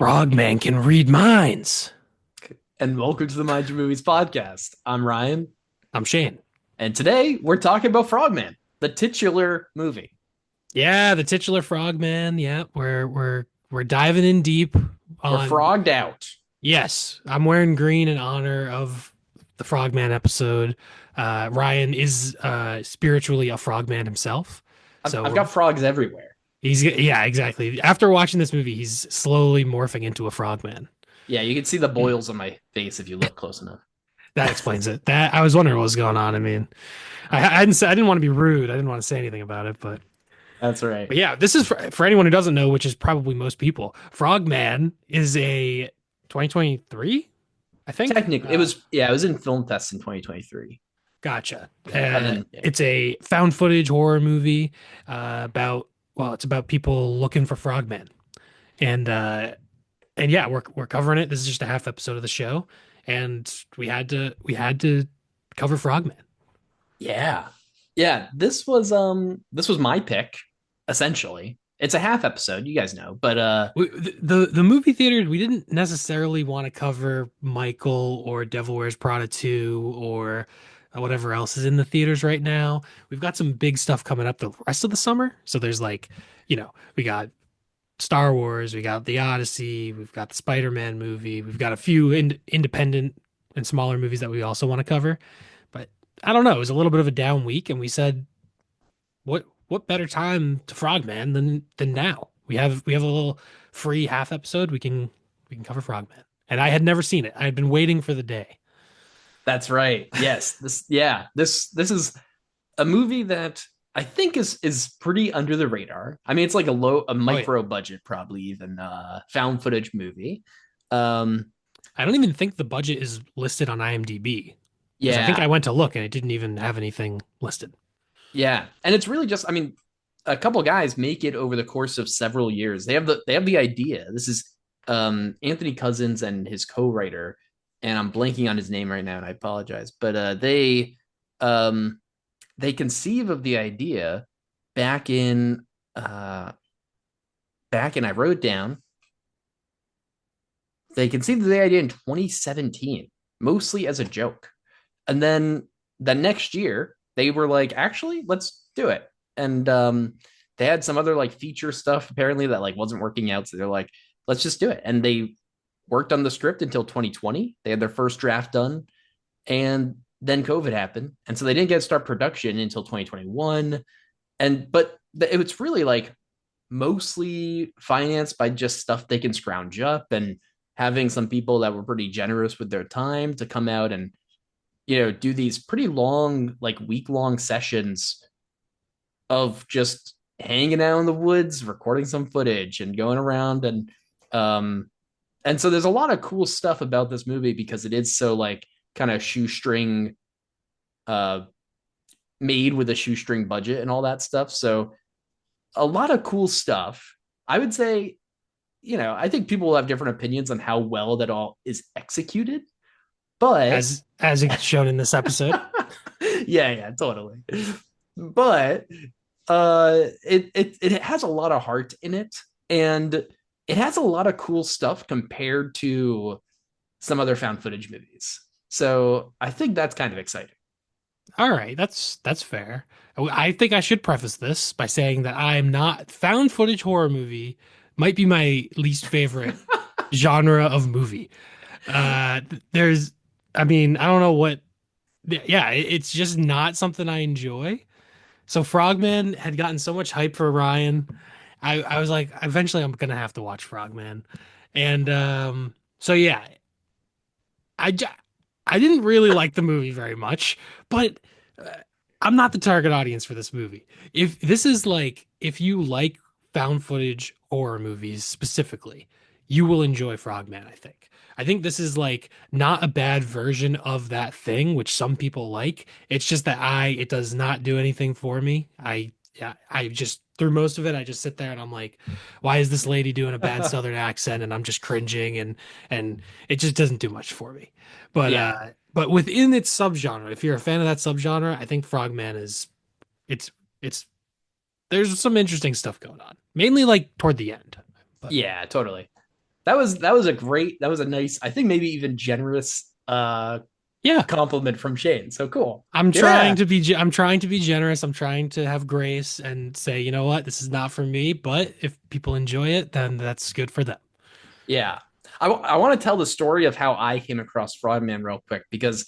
Frogman can read minds. And welcome to the Mind Your Movies podcast. I'm Ryan, I'm Shane. and today we're talking about Frogman, the titular movie. Yeah, the titular Frogman. Yeah, we're diving in deep We're on. frogged out. Yes, I'm wearing green in honor of the Frogman episode. Ryan is spiritually a Frogman himself, I've so got frogs everywhere. yeah, exactly. After watching this movie, he's slowly morphing into a Frogman. Yeah, you can see the boils on my face if you look close enough. That explains it. That I was wondering what was going on. I mean, I didn't want to be rude. I didn't want to say anything about it, but. That's right. But yeah, this is for anyone who doesn't know, which is probably most people. Frogman is a 2023, I think. Technically, it was in Film Fest in 2023. Gotcha. And then It's a found footage horror movie it's about people looking for Frogman, and yeah, we're covering it. This is just a half episode of the show, and we had to cover Frogman. yeah. Yeah, this was my pick, essentially. It's a half episode, you guys know, but The movie theater, we didn't necessarily want to cover Michael or Devil Wears Prada 2 or whatever else is in the theaters right now. We've got some big stuff coming up the rest of the summer. So there's we got Star Wars, we got The Odyssey, we've got the Spider-Man movie, we've got a few independent and smaller movies that we also want to cover. But I don't know, it was a little bit of a down week, and we said, what better time to Frogman than now? We have a little free half episode. We can cover Frogman. And I had never seen it. I had been waiting for the day. that's right. Yes. This is a movie that I think is pretty under the radar. I mean, it's like a Oh yeah. micro budget, probably even found footage movie. Um, I don't even think the budget is listed on IMDb because I think I yeah, went to look and it didn't even have anything listed. yeah, and it's really just, I mean, a couple guys make it over the course of several years. They have the idea. This is Anthony Cousins and his co-writer, and I'm blanking on his name right now, and I apologize, but um they conceive of the idea back in uh I wrote it down. They conceived of the idea in 2017, mostly as a joke. And then the next year, they were like, actually, let's do it. And they had some other like feature stuff apparently that like wasn't working out. So they're like, let's just do it. And they worked on the script until 2020. They had their first draft done. And then COVID happened. And so they didn't get to start production until 2021. But it's really like mostly financed by just stuff they can scrounge up and having some people that were pretty generous with their time to come out and do these pretty long, like week-long sessions of just hanging out in the woods, recording some footage and going around um and so there's a lot of cool stuff about this movie because it is so like kind of shoestring uh made with a shoestring budget and all that stuff. So a lot of cool stuff. I would say, I think people will have different opinions on how well that all is executed, but As it's shown in this episode. yeah, totally. But it has a lot of heart in it, and it has a lot of cool stuff compared to some other found footage movies. So I think that's kind of exciting. All right, that's fair. I think I should preface this by saying that I'm not found footage horror movie might be my least favorite genre of movie. There's, I mean, I don't know what, yeah, it's just not something I enjoy. So Frogman had gotten so much hype for Ryan. I was like, eventually I'm gonna have to watch Frogman. And so yeah, I j- I didn't really like the movie very much, but uh, I'm not the target audience for this movie. If this is like, if you like found footage horror movies specifically, you will enjoy Frogman, I think. I think this is like not a bad version of that thing, which some people like. It's just that it does not do anything for me. Yeah, I just through most of it, I just sit there and I'm like, why is this lady doing a bad Southern accent? And I'm just cringing and it just doesn't do much for me. Yeah, But within its subgenre, if you're a fan of that subgenre, I think Frogman is it's it's there's some interesting stuff going on. Mainly like toward the end. But yeah, totally. that was a nice, I think maybe even generous Yeah. compliment from Shane. So cool. I'm trying Yeah. to be I'm trying to be generous. I'm trying to have grace and say, you know what, this is not for me, but if people enjoy it, then that's good for them. Yeah. I want to tell the story of how I came across Frogman real quick because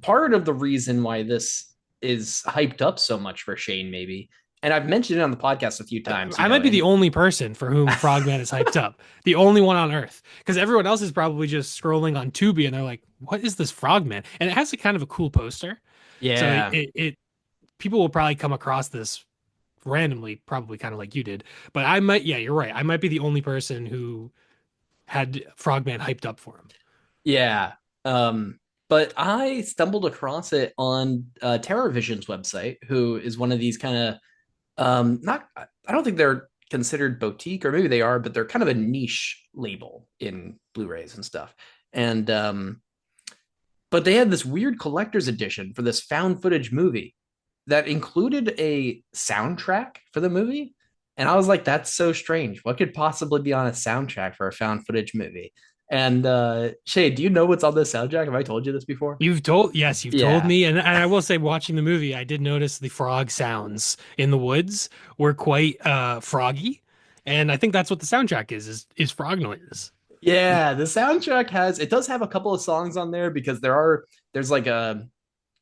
part of the reason why this is hyped up so much for Shane, maybe, and I've mentioned it on the podcast a few times, I might be the and only person for whom Frogman is hyped up. The only one on Earth. Because everyone else is probably just scrolling on Tubi and they're like, what is this Frogman? And it has a kind of a cool poster. So yeah, people will probably come across this randomly, probably kind of like you did. But I might, yeah, you're right. I might be the only person who had Frogman hyped up for him. yeah. Um, but I stumbled across it on TerraVision's website, who is one of these kind of not I don't think they're considered boutique, or maybe they are, but they're kind of a niche label in Blu-rays and stuff. And but they had this weird collector's edition for this found footage movie that included a soundtrack for the movie. And I was like, that's so strange. What could possibly be on a soundtrack for a found footage movie? And Shay, do you know what's on this soundtrack? Have I told you this before? Yes, you've told Yeah. me. And I will say, watching the movie, I did notice the frog sounds in the woods were quite froggy. And I think that's what the soundtrack is frog noises. Yeah, the soundtrack has it does have a couple of songs on there because there's like a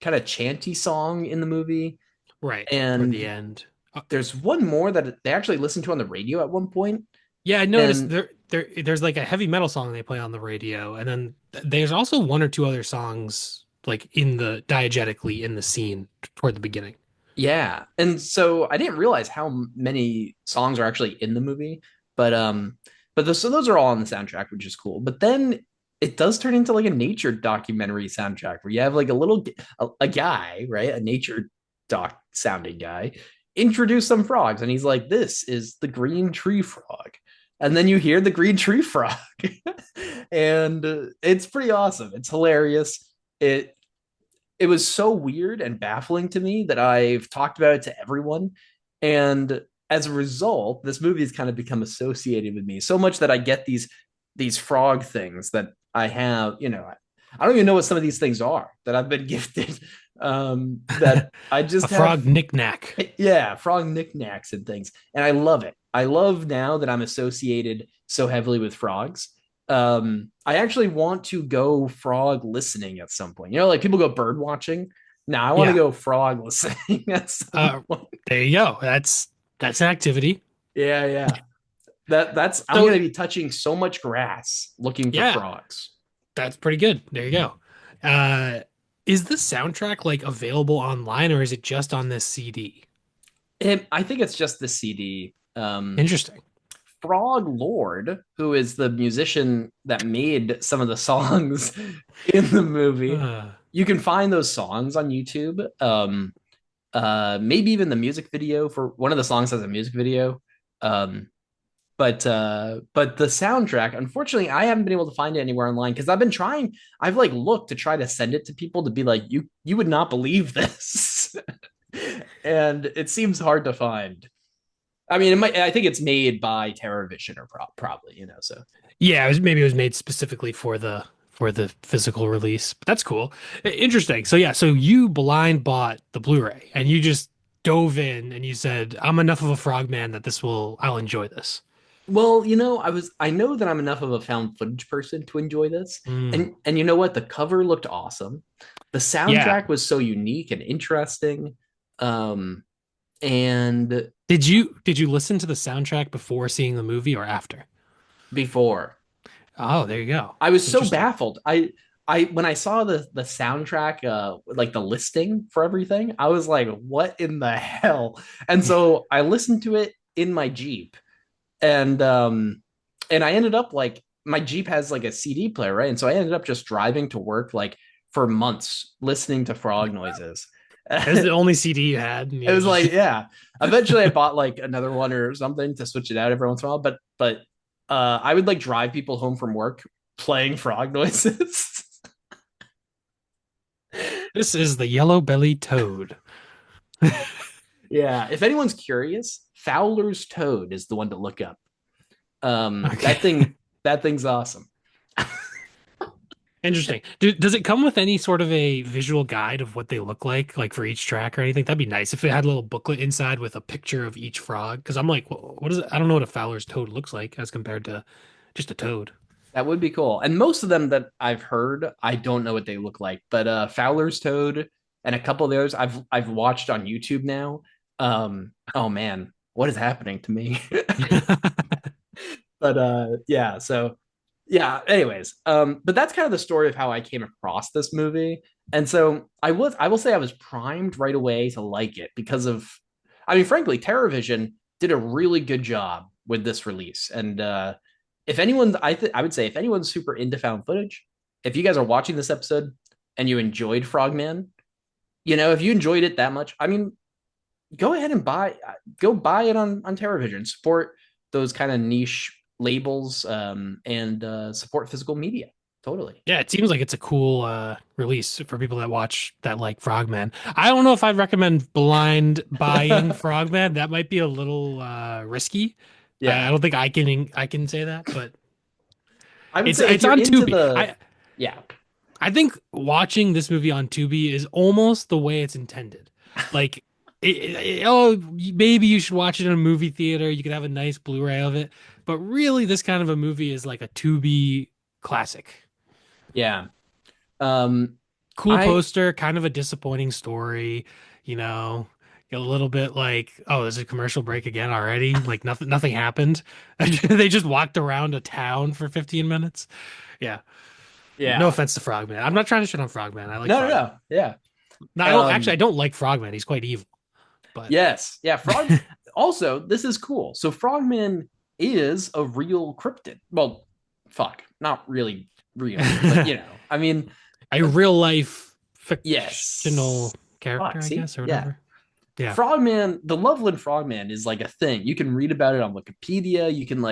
kind of chanty song in the movie, Right. Toward the and end. there's one more that they actually listened to on the radio at one point. Yeah, I noticed And there's like a heavy metal song they play on the radio, and then there's also one or two other songs like in the diegetically in the scene toward the beginning. yeah, and so I didn't realize how many songs are actually in the movie, but so those are all on the soundtrack, which is cool. But then it does turn into like a nature documentary soundtrack where you have like a guy, right, a nature doc sounding guy, introduce some frogs, and he's like, "This is the green tree frog," and then you hear the green tree frog, and it's pretty awesome. It's hilarious. It was so weird and baffling to me that I've talked about it to everyone. And as a result, this movie has kind of become associated with me so much that I get these frog things that I have, I don't even know what some of these things are that I've been gifted. That I A just have, frog knickknack. yeah, frog knickknacks and things. And I love it. I love now that I'm associated so heavily with frogs. I actually want to go frog listening at some point. Like people go bird watching. Now I want to Yeah. go frog listening at some Uh, point. there you go. That's an activity. Yeah, yeah. That's I'm So gonna be touching so much grass looking for yeah, frogs. that's pretty good. There you go. Uh, is the soundtrack like available online or is it just on this CD? I think it's just the CD. Interesting. Frog Lord, who is the musician that made some of the songs in the movie, Uh, you can find those songs on YouTube. Maybe even the music video for one of the songs has a music video. Um, but the soundtrack, unfortunately, I haven't been able to find it anywhere online because I've been trying. I've like looked to try to send it to people to be like, you would not believe this, and it seems hard to find. I mean, I think it's made by TerraVision or probably, so yeah, maybe it was made specifically for the physical release. But that's cool. Interesting. So yeah, so you blind bought the Blu-ray and you just dove in and you said, "I'm enough of a frogman that I'll enjoy this." well, I know that I'm enough of a found footage person to enjoy this. Mm. And you know what? The cover looked awesome. The Yeah. soundtrack was so unique and interesting. Um, and Did you listen to the soundtrack before seeing the movie or after? before Oh, there you go. I was so Interesting. baffled. I when I saw the soundtrack, like the listing for everything, I was like, what in the hell? And so I listened to it in my Jeep, and I ended up like my Jeep has like a CD player, right? And so I ended up just driving to work like for months listening to frog noises. It was the It only CD you had, and was you like, yeah. Eventually I bought like another one or something to switch it out every once in a while, but I would like drive people home from work playing frog noises. this is the yellow-bellied toad. Yeah, if anyone's curious, Fowler's Toad is the one to look up. That Okay. thing's awesome. Interesting. Does it come with any sort of a visual guide of what they look like for each track or anything? That'd be nice if it had a little booklet inside with a picture of each frog. Because I'm like, what is it? I don't know what a Fowler's toad looks like as compared to just a toad. That would be cool. And most of them that I've heard, I don't know what they look like. But Fowler's Toad and a couple of those I've watched on YouTube now. Oh man, what is happening to me? But yeah, so yeah, anyways. But that's kind of the story of how I came across this movie. And so I will say I was primed right away to like it because of I mean, frankly, TerraVision did a really good job with this release. And if anyone I would say if anyone's super into found footage, if you guys are watching this episode and you enjoyed Frogman, if you enjoyed it that much, I mean, go ahead and go buy it on TerraVision. Support those kind of niche labels and support physical media. Totally. Yeah, it seems like it's a cool release for people that watch that like Frogman. I don't know if I'd recommend blind buying Frogman. That might be a little risky. I Yeah. don't think I can say that, but I would it's say if it's you're on into Tubi. the I yeah. I think watching this movie on Tubi is almost the way it's intended. Like, maybe you should watch it in a movie theater. You could have a nice Blu-ray of it, but really, this kind of a movie is like a Tubi classic. Yeah. Um Cool I poster, kind of a disappointing story, you know. A little bit like, oh, there's a commercial break again already. Like nothing happened. They just walked around a town for 15 minutes. Yeah. No yeah. offense to Frogman. I'm not trying to shit on Frogman. I like No, no, Frogman. no. Yeah. No, I Um don't like Frogman. He's quite evil. But yes. Yeah, also, this is cool. So Frogman is a real cryptid. Well, fuck. Not really real, but I mean, a real life fictional yes. character, Fuck, I see? guess, or Yeah. whatever. Yeah. Frogman, the Loveland Frogman is like a thing. You can read about it on Wikipedia. You can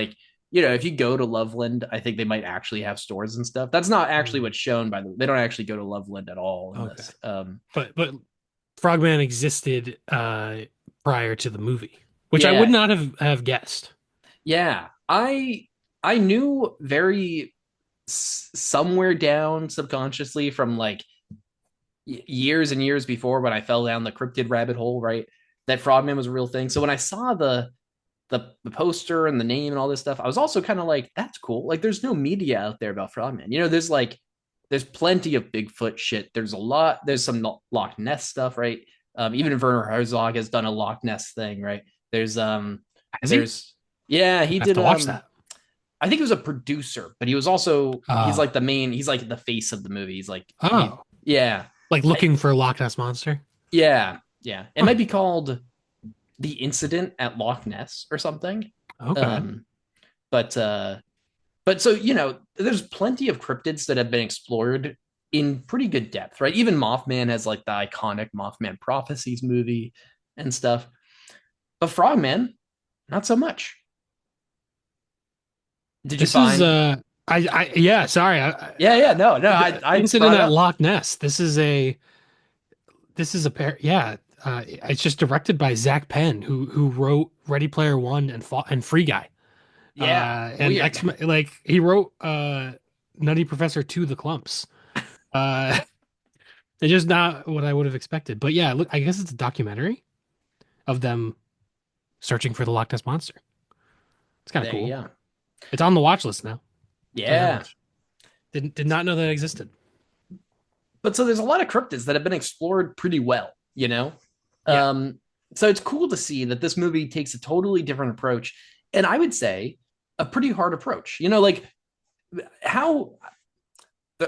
if you go to Loveland, I think they might actually have stores and stuff. That's not actually Hmm. what's shown by they don't actually go to Loveland at all in Okay. this. But Frogman existed prior to the movie, which I would Yeah, not have guessed. yeah. I knew very somewhere down subconsciously from like years and years before when I fell down the cryptid rabbit hole, right? That Frogman was a real thing. So when I saw the poster and the name and all this stuff, I was also kind of like, that's cool. Like, there's no media out there about Frogman. There's plenty of Bigfoot shit. There's some Loch Ness stuff, right? Even Werner Herzog has done a Loch Ness thing, right? There's Has he? there's yeah, he I have did to watch that. I think he was a producer, but he's Oh. like he's like the face of the movie. Oh. Yeah. Like I, looking for Loch Ness Monster? yeah, yeah. It Huh. might be called The Incident at Loch Ness or something. Okay. Um, but so there's plenty of cryptids that have been explored in pretty good depth, right? Even Mothman has like the iconic Mothman Prophecies movie and stuff. But Frogman, not so much. Did you This is find? yeah, sorry. Yeah, yeah, no, no. The I incident brought it at up. Loch Ness. This is a pair. Yeah, it's just directed by Zach Penn, who wrote Ready Player One and Free Guy. Yeah, And weird. X like he wrote Nutty Professor to the Clumps. Uh, it's just not what I would have expected. But yeah, look, I guess it's a documentary of them searching for the Loch Ness monster. It's kind of There you cool. go. It's on the watch list now. Tell you that Yeah. much. Did not know that existed. But so there's a lot of cryptids that have been explored pretty well, you know? Yeah. Um, so it's cool to see that this movie takes a totally different approach. And I would say a pretty hard approach. Like how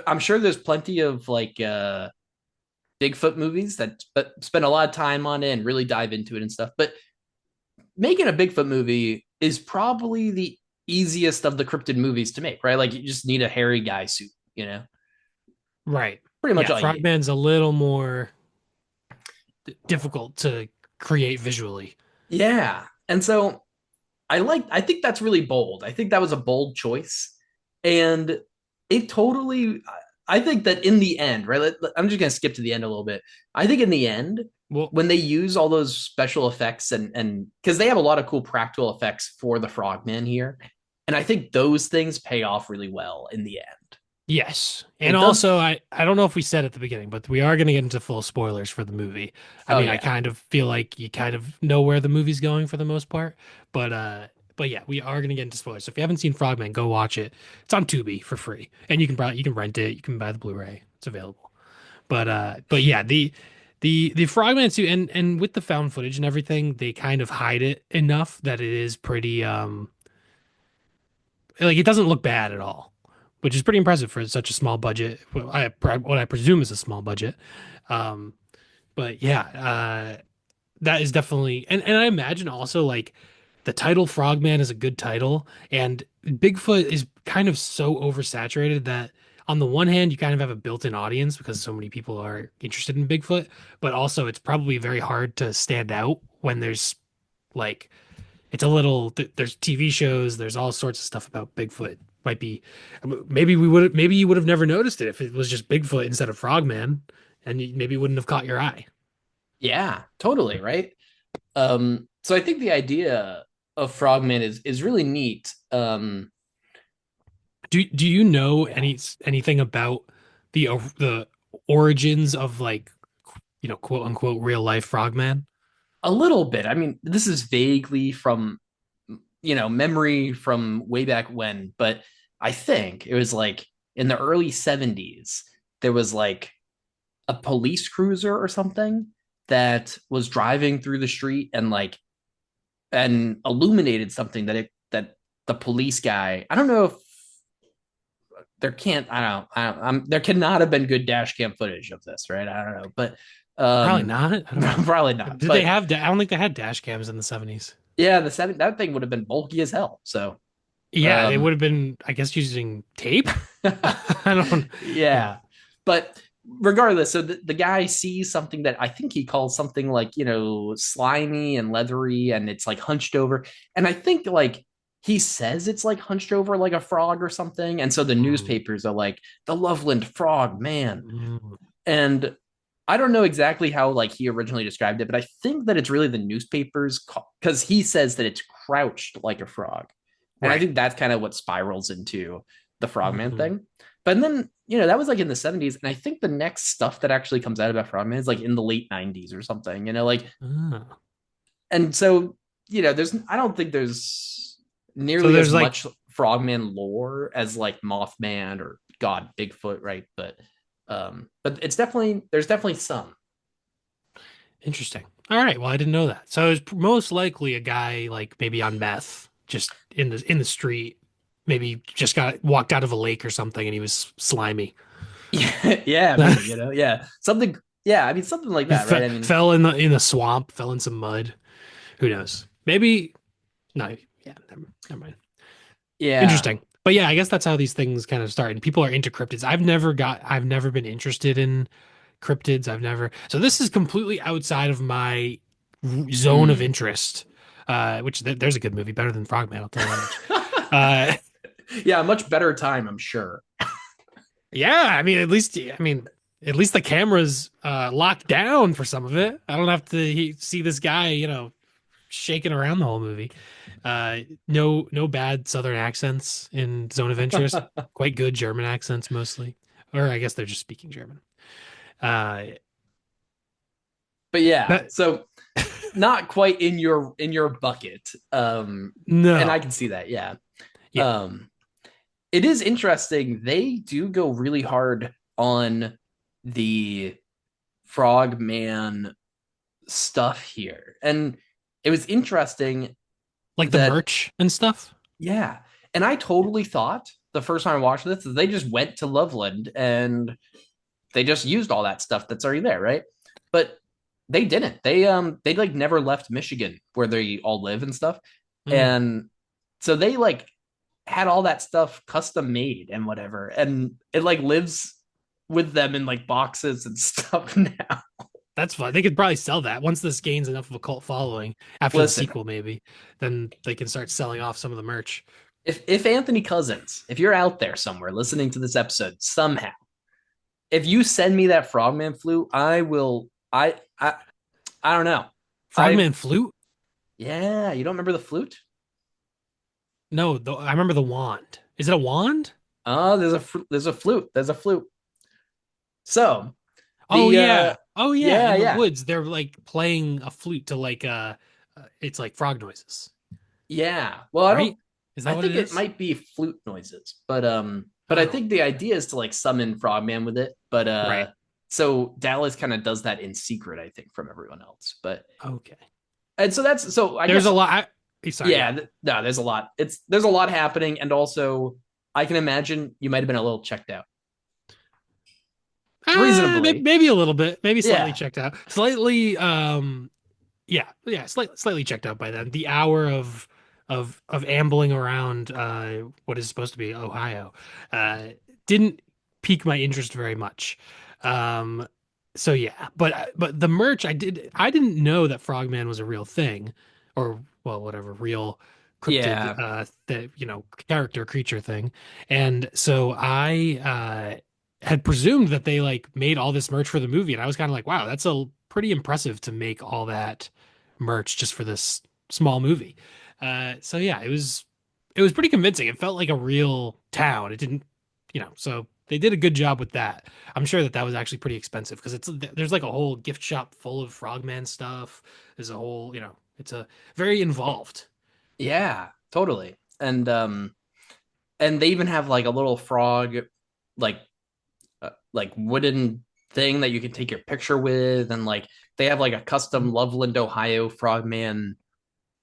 I'm sure there's plenty of like Bigfoot movies that spend a lot of time on it and really dive into it and stuff. But making a Bigfoot movie is probably the easiest of the cryptid movies to make, right? Like you just need a hairy guy suit, Right. pretty much Yeah. all you need. Frogman's a little more difficult to create visually. Yeah. And so I think that's really bold. I think that was a bold choice. And it totally I think that in the end, right? I'm just gonna skip to the end a little bit. I think in the end, Well, when they use all those special effects and because they have a lot of cool practical effects for the frogman here. And I think those things pay off really well in the end. Yes. And It does. also, I don't know if we said at the beginning, but we are going to get into full spoilers for the movie. I Oh mean, I yeah. kind of feel like you kind of know where the movie's going for the most part, but yeah, we are going to get into spoilers. So if you haven't seen Frogman, go watch it. It's on Tubi for free, and you can rent it, you can buy the Blu-ray. It's available. But yeah, the Frogman suit and with the found footage and everything, they kind of hide it enough that it is pretty like it doesn't look bad at all, which is pretty impressive for such a small budget. What I presume is a small budget. Um, but yeah, that is definitely and I imagine also like the title Frogman is a good title, and Bigfoot is kind of so oversaturated that on the one hand you kind of have a built-in audience because so many people are interested in Bigfoot, but also it's probably very hard to stand out when there's like it's a little there's TV shows, there's all sorts of stuff about Bigfoot. Might be maybe you would have never noticed it if it was just Bigfoot instead of Frogman, and maybe it wouldn't have caught your eye. Yeah, totally, right? So I think the idea of Frogman is really neat. Do you know Yeah. anything about the origins of like quote unquote real life Frogman? A little bit. I mean, this is vaguely from memory from way back when, but I think it was like in the early 70s, there was like a police cruiser or something that was driving through the street and illuminated something that the police guy, I don't know if there can't I don't there cannot have been good dash cam footage of this, right? I don't know, but Probably um not. I don't know. probably not. Did they But have? I don't think they had dash cams in the 70s. yeah, the seven that thing would have been bulky as hell. So Yeah, they um would have been, I guess, using tape. I don't. Yeah. yeah. But regardless, so the guy sees something that I think he calls something like, slimy and leathery and it's like hunched over. And I think like he says it's like hunched over like a frog or something. And so the Mm, newspapers are like, the Loveland frog, man. mm, And I don't know exactly how like he originally described it, but I think that it's really the newspapers because he says that it's crouched like a frog. And I right. think that's kind of what spirals into the Frogman Mhm. thing. But then, that was like in the 70s. And I think the next stuff that actually comes out about Frogman is like in the late 90s or something, like, Ah. and so, I don't think there's So nearly as there's like much Frogman lore as like Mothman or God, Bigfoot, right? But there's definitely some. interesting. All right. Well, I didn't know that. So it's most likely a guy like maybe on meth, just in the street, maybe just got walked out of a lake or something, and he was slimy. Yeah, yeah, maybe, yeah. Something, yeah, I mean, something like that, right? I mean, Fell in the swamp, fell in some mud. Who knows? Maybe no. Yeah, never mind. yeah. Interesting. But yeah, I guess that's how these things kind of start. And people are into cryptids. I've never been interested in cryptids. I've never. So this is completely outside of my zone of Mm. interest. Which there's a good movie, better than Frogman. I'll tell you that much. Uh, Yeah, much better time, I'm sure. yeah. At least the camera's locked down for some of it. I don't have to see this guy, shaking around the whole movie. No bad Southern accents in Zone of Interest. Quite good German accents mostly, or I guess they're just speaking German. Uh, But yeah, that so not quite in your bucket. And I no, can see that, yeah. yeah, Um, it is interesting. They do go really hard on the Frogman stuff here. And it was interesting like the that, merch and stuff. yeah. And I totally thought the first time I watched this that they just went to Loveland and they just used all that stuff that's already there, right? But they didn't. They like never left Michigan where they all live and stuff. Mm, And so they like had all that stuff custom made and whatever. And it like lives with them in like boxes and stuff now. that's fun. They could probably sell that once this gains enough of a cult following after the Listen, sequel, maybe. Then they can start selling off some of the merch. if Anthony Cousins, if you're out there somewhere listening to this episode somehow, if you send me that Frogman flute, I will. I don't know. I Frogman flute. Yeah, you don't remember the flute? No, I remember the wand. Is it a wand? There's a flute. There's a flute. So Oh the yeah. Oh yeah. yeah, In the yeah. woods, they're like playing a flute to like it's like frog noises, Yeah. Well, I don't right? Is I that what it think it is? might be flute noises, but I Oh, think the idea is to like summon Frogman with it. But right. so Dallas kind of does that in secret, I think, from everyone else. But Okay. and so that's so I There's a guess lot. Sorry. yeah, Yeah. no, there's a lot. There's a lot happening, and also I can imagine you might have been a little checked out. Reasonably. Maybe a little bit. Maybe slightly Yeah. checked out. Slightly. Yeah, yeah, slightly checked out by then. The hour of ambling around what is supposed to be Ohio uh didn't pique my interest very much. Um so yeah, but the merch I didn't know that Frogman was a real thing or well whatever real cryptid Yeah. that character creature thing. And so I had presumed that they like made all this merch for the movie and I was kind of like, wow, that's a pretty impressive to make all that merch just for this small movie. So yeah, it was pretty convincing. It felt like a real town. It didn't, so they did a good job with that. I'm sure that was actually pretty expensive because there's like a whole gift shop full of Frogman stuff. There's a whole, it's a very involved. Yeah, totally. And they even have like a little frog like like wooden thing that you can take your picture with, and like they have like a custom Loveland, Ohio Frogman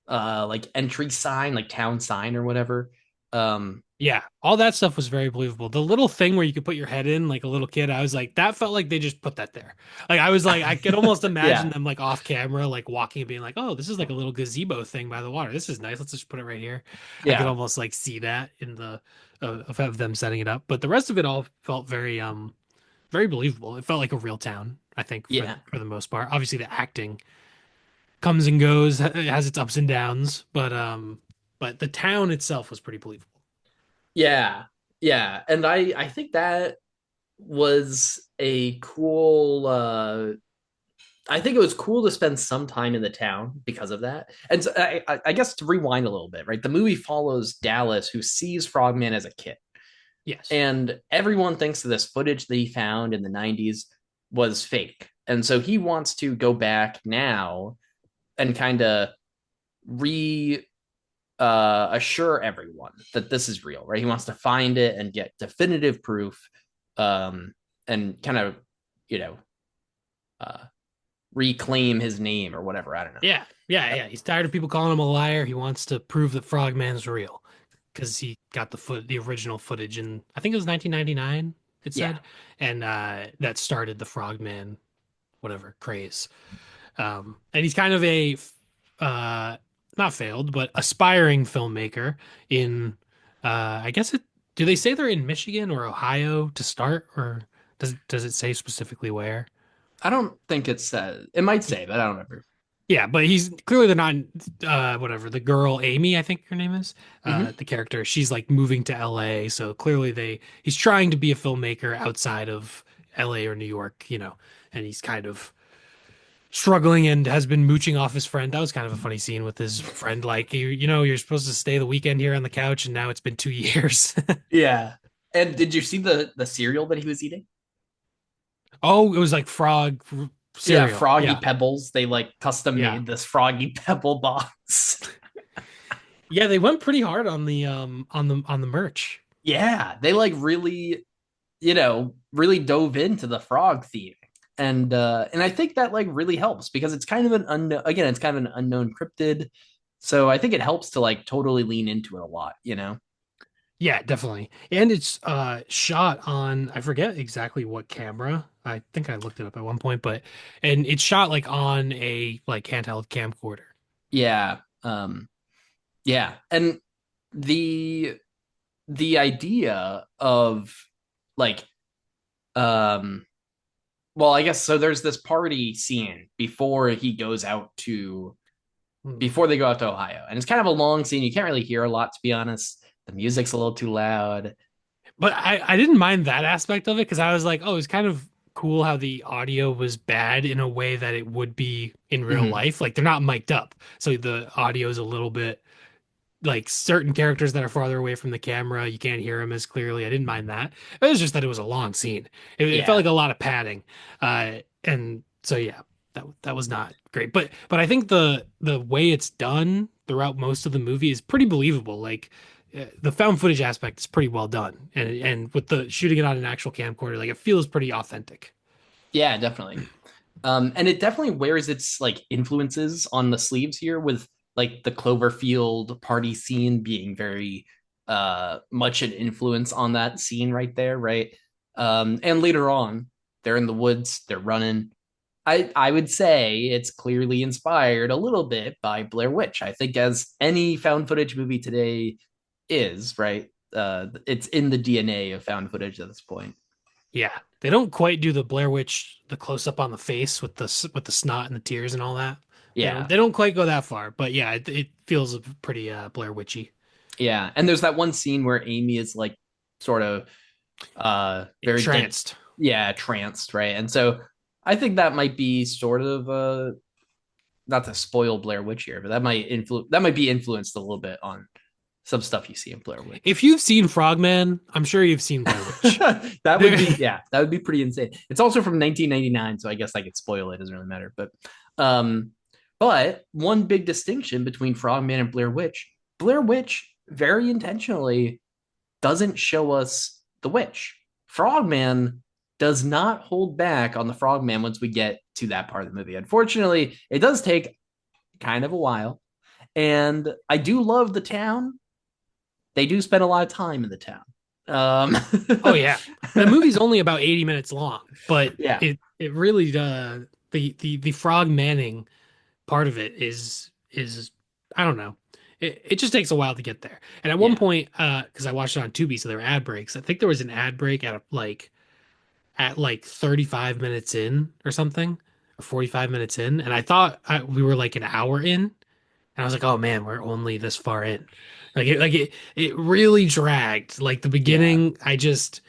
like entry sign, like town sign or whatever. Um Yeah, all that stuff was very believable. The little thing where you could put your head in like a little kid, I was like, that felt like they just put that there. Like I was like, I could almost imagine yeah. them like off camera, like walking and being like, oh, this is like a little gazebo thing by the water. This is nice. Let's just put it right here. I could Yeah. almost like see that in the of them setting it up. But the rest of it all felt very believable. It felt like a real town, I think, Yeah. for the most part. Obviously the acting comes and goes, it has its ups and downs, but the town itself was pretty believable. Yeah. Yeah. And I think that was a cool I think it was cool to spend some time in the town because of that. And so I guess to rewind a little bit, right? The movie follows Dallas, who sees Frogman as a kid. Yes. And everyone thinks that this footage that he found in the 90s was fake. And so he wants to go back now and kind of re assure everyone that this is real, right? He wants to find it and get definitive proof, um, and kind of, you know, uh, reclaim his name or whatever. I don't know. Yeah, yeah, yeah. He's tired of people calling him a liar. He wants to prove that Frogman's real because he got the original footage in I think it was 1999. It Yeah. said, and that started the Frogman whatever craze. And he's kind of a uh, not failed but aspiring filmmaker in I guess it. Do they say they're in Michigan or Ohio to start, or does it say specifically where? I don't think it says, it might say, but I don't remember. Yeah, but he's clearly they're not whatever. The girl Amy, I think her name is, Mm-hmm. the character, she's like moving to LA, so clearly he's trying to be a filmmaker outside of LA or New York, and he's kind of struggling and has been mooching off his friend. That was kind of a funny scene with his friend like you're supposed to stay the weekend here on the couch and now it's been 2 years. Yeah. And did you see the cereal that he was eating? Oh, it was like frog Yeah, cereal. Froggy Yeah. Pebbles. They like custom Yeah. made this Froggy Pebble box. Yeah, they went pretty hard on the merch. Yeah, they like really, really dove into the frog theme. And I think that like really helps because it's kind of an unknown, again, it's kind of an unknown cryptid. So I think it helps to like totally lean into it a lot. Yeah, definitely. And it's shot on I forget exactly what camera. I think I looked it up at one point, but and it's shot like on a like handheld camcorder. Yeah. Yeah. And the the idea of like um well, I guess so there's this party scene Hmm. before they go out to Ohio. And it's kind of a long scene. You can't really hear a lot, to be honest. The music's a little too loud. But I didn't mind that aspect of it because I was like, oh, it's kind of cool how the audio was bad in a way that it would be in real Mm-hmm. life. Like they're not mic'd up. So the audio is a little bit like certain characters that are farther away from the camera, you can't hear them as clearly. I didn't mind that. It was just that it was a long scene. It felt Yeah. like a lot of padding. And so yeah, that was not great. But I think the way it's done throughout most of the movie is pretty believable. Like the found footage aspect is pretty well done, and with the shooting it on an actual camcorder, like it feels pretty authentic. Yeah, definitely. And it definitely wears its like influences on the sleeves here with like the Cloverfield party scene being very much an influence on that scene right there, right? And later on, they're in the woods, they're running. I would say it's clearly inspired a little bit by Blair Witch. I think as any found footage movie today is, right? It's in the DNA of found footage at this point. Yeah, they don't quite do the Blair Witch, the close up on the face with the snot and the tears and all that. Yeah. They don't quite go that far, but yeah, it feels pretty Blair Witchy. Yeah. And there's that one scene where Amy is like sort of very dead, Entranced. yeah, tranced, right? And so I think that might be sort of not to spoil Blair Witch here, but that might be influenced a little bit on some stuff you see in Blair Witch. If you've seen Frogman, I'm sure you've seen Blair Witch. That would be, yeah, that would be pretty insane. It's also from 1999, so I guess I could spoil it. It doesn't really matter. Um, but one big distinction between Frogman and Blair Witch very intentionally doesn't show us the witch. Frogman does not hold back on the Frogman once we get to that part of the movie. Unfortunately, it does take kind of a while. And I do love the town. They do spend a lot of time in the town. Oh yeah, the movie's only about 80 minutes long, but Yeah. it really the Frog Manning part of it is I don't know. It just takes a while to get there. And at one Yeah. point, because I watched it on Tubi, so there were ad breaks. I think there was an ad break at like 35 minutes in or something, or 45 minutes in, and I thought we were like an hour in, and I was like, oh man, we're only this far in. It really dragged. Like the Yeah. beginning, I just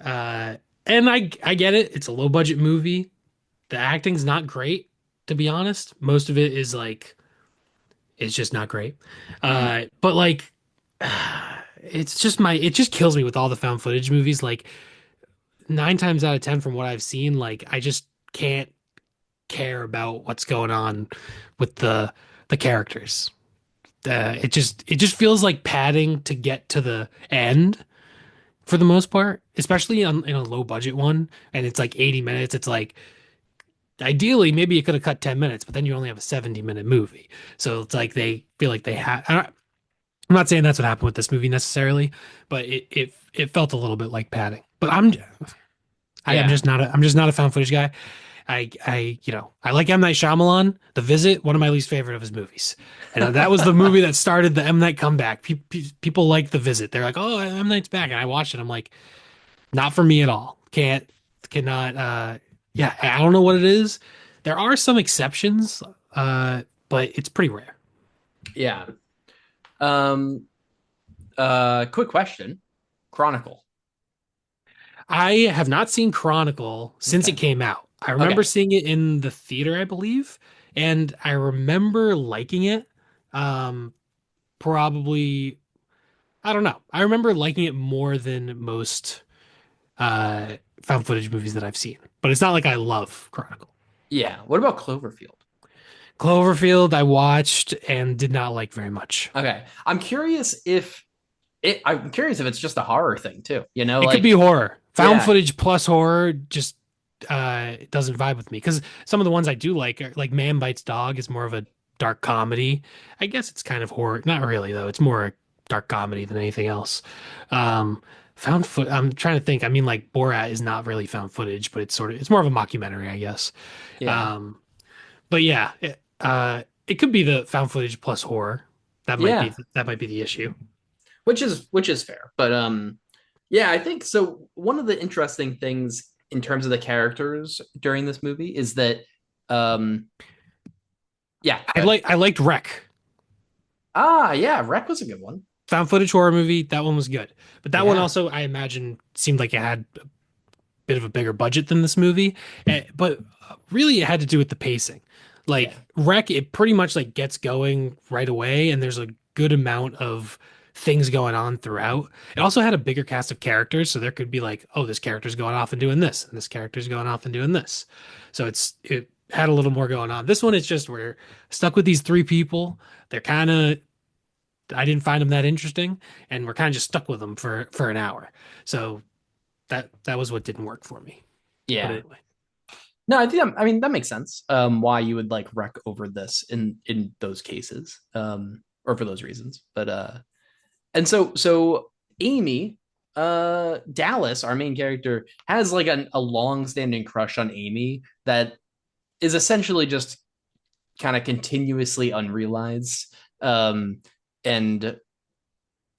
uh and I get it. It's a low budget movie. The acting's not great, to be honest. Most of it is like it's just not great. Mm. But like it just kills me with all the found footage movies. Like 9 times out of 10 from what I've seen, like I just can't care about what's going on with the characters. It just feels like padding to get to the end for the most part, especially in a low budget one, and it's like 80 minutes. It's like ideally maybe you could have cut 10 minutes, but then you only have a 70-minute movie. So it's like they feel like they have. I'm not saying that's what happened with this movie necessarily, but it felt a little bit like padding. But I am Yeah. just not I'm just not a found footage guy. I like M. Night Shyamalan. The Visit, one of my least favorite of his movies. And that was the movie that started the M. Night comeback. People like The Visit. They're like, oh, M. Night's back. And I watched it. I'm like, not for me at all. Cannot, yeah, I don't know what it is. There are some exceptions, but it's pretty rare. Yeah. Um, quick question. Chronicle. I have not seen Chronicle since it Okay. came out. I remember Okay. seeing it in the theater, I believe, and I remember liking it. Um, Probably, I don't know. I remember liking it more than most found footage movies that I've seen. But it's not like I love Chronicle. Yeah. What about Cloverfield? Cloverfield, I watched and did not like very much. Okay. I'm curious if it's just a horror thing too. It could be horror. Found Yeah. footage plus horror just it doesn't vibe with me because some of the ones I do like are like Man Bites Dog is more of a dark comedy. I guess it's kind of horror. Not really though. It's more a dark comedy than anything else. Um Found foot I'm trying to think. I mean like Borat is not really found footage, but it's more of a mockumentary, I guess. Yeah. Um but yeah, it could be the found footage plus horror. Yeah. That might be the issue. Which is fair. But yeah, I think so. One of the interesting things in terms of the characters during this movie is that um yeah, good. I liked Wreck. Ah, yeah, Wreck was a good one. Found footage horror movie. That one was good, but that one Yeah. also I imagine seemed like it had a bit of a bigger budget than this movie. But really, it had to do with the pacing. Like Yeah. Wreck, it pretty much like gets going right away, and there's a good amount of things going on throughout. It also had a bigger cast of characters, so there could be like, oh, this character's going off and doing this, and this character's going off and doing this. So it had a little more going on. This one is just we're stuck with these three people. They're kind of I didn't find them that interesting, and we're kind of just stuck with them for an hour. So that was what didn't work for me. But Yeah. anyway, No, I think I mean that makes sense. Why you would like wreck over this in those cases, or for those reasons. But and so Amy, Dallas, our main character, has like a long-standing crush on Amy that is essentially just kind of continuously unrealized. And and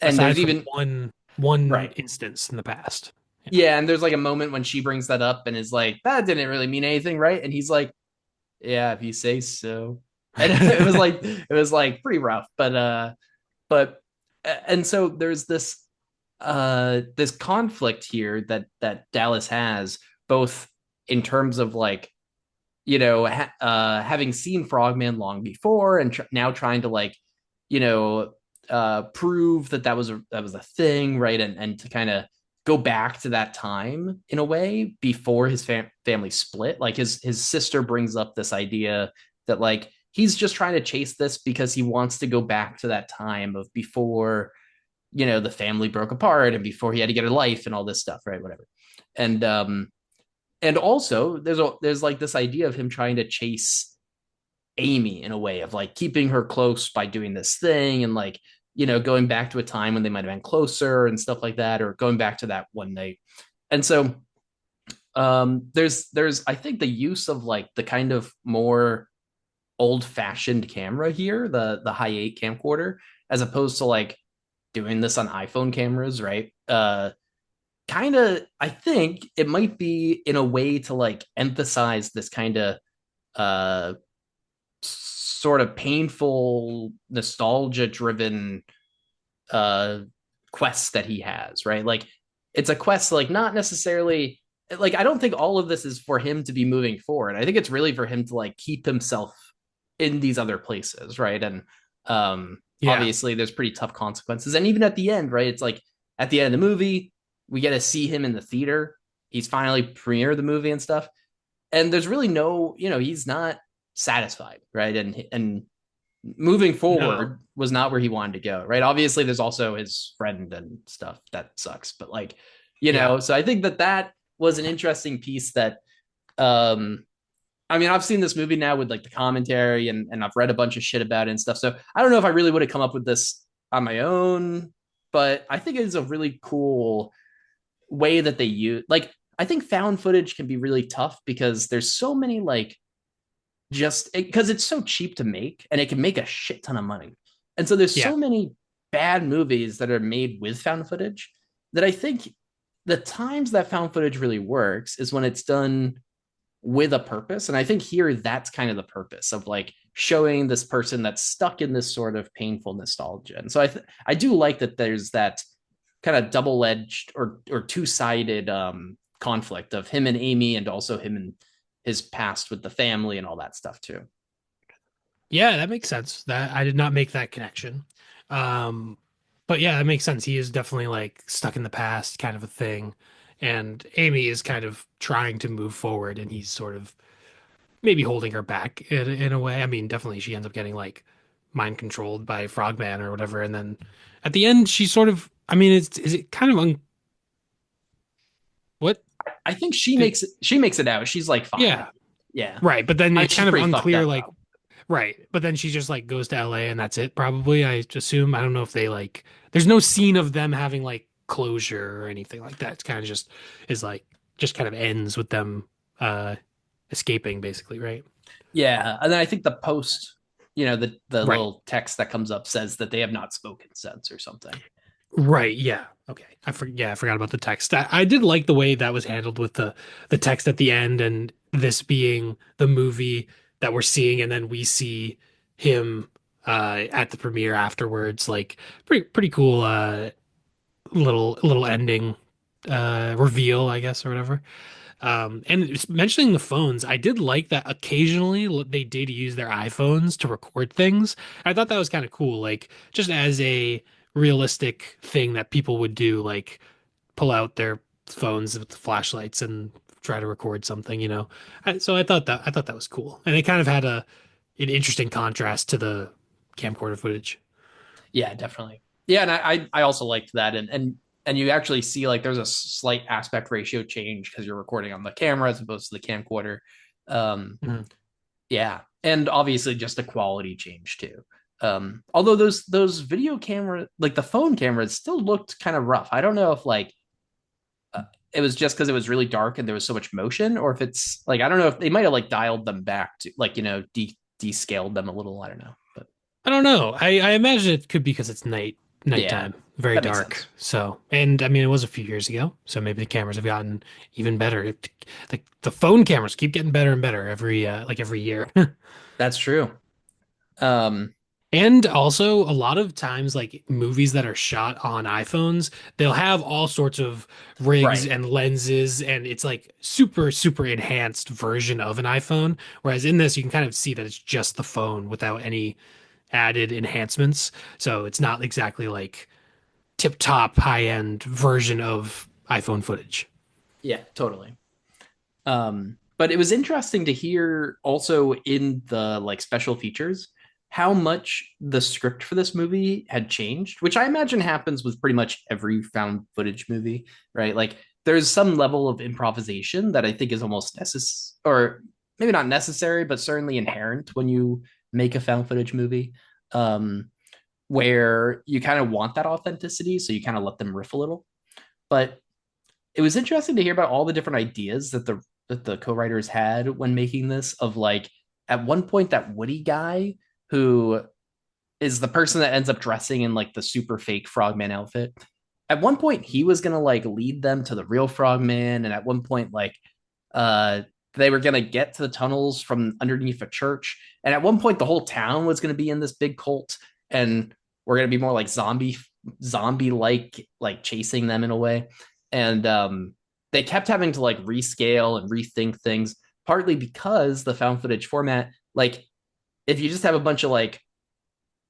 aside there's from even one right. instance in the past. Yeah. Yeah, and there's like a moment when she brings that up and is like, that didn't really mean anything, right? And he's like, yeah, if you say so. And it was like pretty rough, but and so there's this conflict here that Dallas has both in terms of like having seen Frogman long before and now trying to like you know prove that was a thing, right? And to kind of go back to that time in a way before his family split. Like his sister brings up this idea that like he's just trying to chase this because he wants to go back to that time of before the family broke apart and before he had to get a life and all this stuff, right? Whatever. And and also there's like this idea of him trying to chase Amy in a way of like keeping her close by doing this thing and like going back to a time when they might have been closer and stuff like that, or going back to that one night. And so there's I think the use of like the kind of more old fashioned camera here, the high 8 camcorder, as opposed to like doing this on iPhone cameras, right? Kind of I think it might be in a way to like emphasize this kind of uh sort of painful nostalgia driven uh quest that he has, right? Like it's a quest like not necessarily like I don't think all of this is for him to be moving forward. I think it's really for him to like keep himself in these other places, right? And Yeah. obviously there's pretty tough consequences. And even at the end, right? It's like at the end of the movie, we get to see him in the theater. He's finally premiered the movie and stuff. And there's really no, he's not satisfied, right? And moving No. forward was not where he wanted to go, right? Obviously, there's also his friend and stuff that sucks, but like, Yeah. so I think that was an interesting piece that, um, I mean, I've seen this movie now with like the commentary and I've read a bunch of shit about it and stuff. So I don't know if I really would have come up with this on my own, but I think it is a really cool way that they use. Like, I think found footage can be really tough because there's so many like just because it's so cheap to make and it can make a shit ton of money. And so there's Yeah. so many bad movies that are made with found footage that I think the times that found footage really works is when it's done with a purpose. And I think here that's kind of the purpose of like showing this person that's stuck in this sort of painful nostalgia. And so I do like that there's that kind of double-edged or two-sided conflict of him and Amy and also him and his past with the family and all that stuff too. Yeah, that makes sense. That I did not make that connection. Um, but yeah, that makes sense. He is definitely like stuck in the past kind of a thing. And Amy is kind of trying to move forward and he's sort of maybe holding her back in a way. I mean, definitely she ends up getting like mind controlled by Frogman or whatever. And then at the end, she sort of, I mean, is it kind of what I think did, she makes it out. She's like fine. yeah, Yeah. right. But then it's She's kind of pretty fucked unclear, up like, though. right. But then she just like goes to LA and that's it, probably. I assume. I don't know if they like, there's no scene of them having like closure or anything like that. It's kind of just is like, just kind of ends with them escaping, basically, right? Yeah. And then I think the post, the Right. little text that comes up says that they have not spoken since or something. Right. Yeah. Okay. Yeah, I forgot about the text. I did like the way that was handled with the text at the end and this being the movie that we're seeing, and then we see him at the premiere afterwards. Like pretty cool little ending reveal, I guess, or whatever. Mentioning the phones, I did like that occasionally they did use their iPhones to record things. I thought that was kind of cool, like just as a realistic thing that people would do, like pull out their phones with the flashlights and try to record something, you know. So I thought that was cool, and it kind of had an interesting contrast to the camcorder footage. Yeah, definitely. Yeah, and I also liked that, and you actually see like there's a slight aspect ratio change because you're recording on the camera as opposed to the camcorder. Um, Mhm. yeah, and obviously just a quality change too. Although those video camera, like the phone cameras, still looked kind of rough. I don't know if like it was just because it was really dark and there was so much motion, or if it's like I don't know if they might have like dialed them back to like descaled them a little. I don't know, but I don't know. I imagine it could be because it's yeah, nighttime, very that makes dark. sense. So, and I mean, it was a few years ago, so maybe the cameras have gotten even better. The phone cameras keep getting better and better every year. That's true. Um, And also, a lot of times, like movies that are shot on iPhones, they'll have all sorts of rigs right. and lenses, and it's like super enhanced version of an iPhone. Whereas in this, you can kind of see that it's just the phone without any added enhancements. So it's not exactly like tip top high end version of iPhone footage. Yeah, totally. But it was interesting to hear also in the like special features how much the script for this movie had changed, which I imagine happens with pretty much every found footage movie, right? Like there's some level of improvisation that I think is almost necessary, or maybe not necessary, but certainly inherent when you make a found footage movie. Um, where you kind of want that authenticity, so you kind of let them riff a little. But it was interesting to hear about all the different ideas that the co-writers had when making this of like at one point that Woody guy who is the person that ends up dressing in like the super fake frogman outfit. At one point he was gonna like lead them to the real frogman, and at one point like uh they were gonna get to the tunnels from underneath a church, and at one point the whole town was gonna be in this big cult, and we're gonna be more like zombie like chasing them in a way. And they kept having to like rescale and rethink things, partly because the found footage format, like if you just have a bunch of like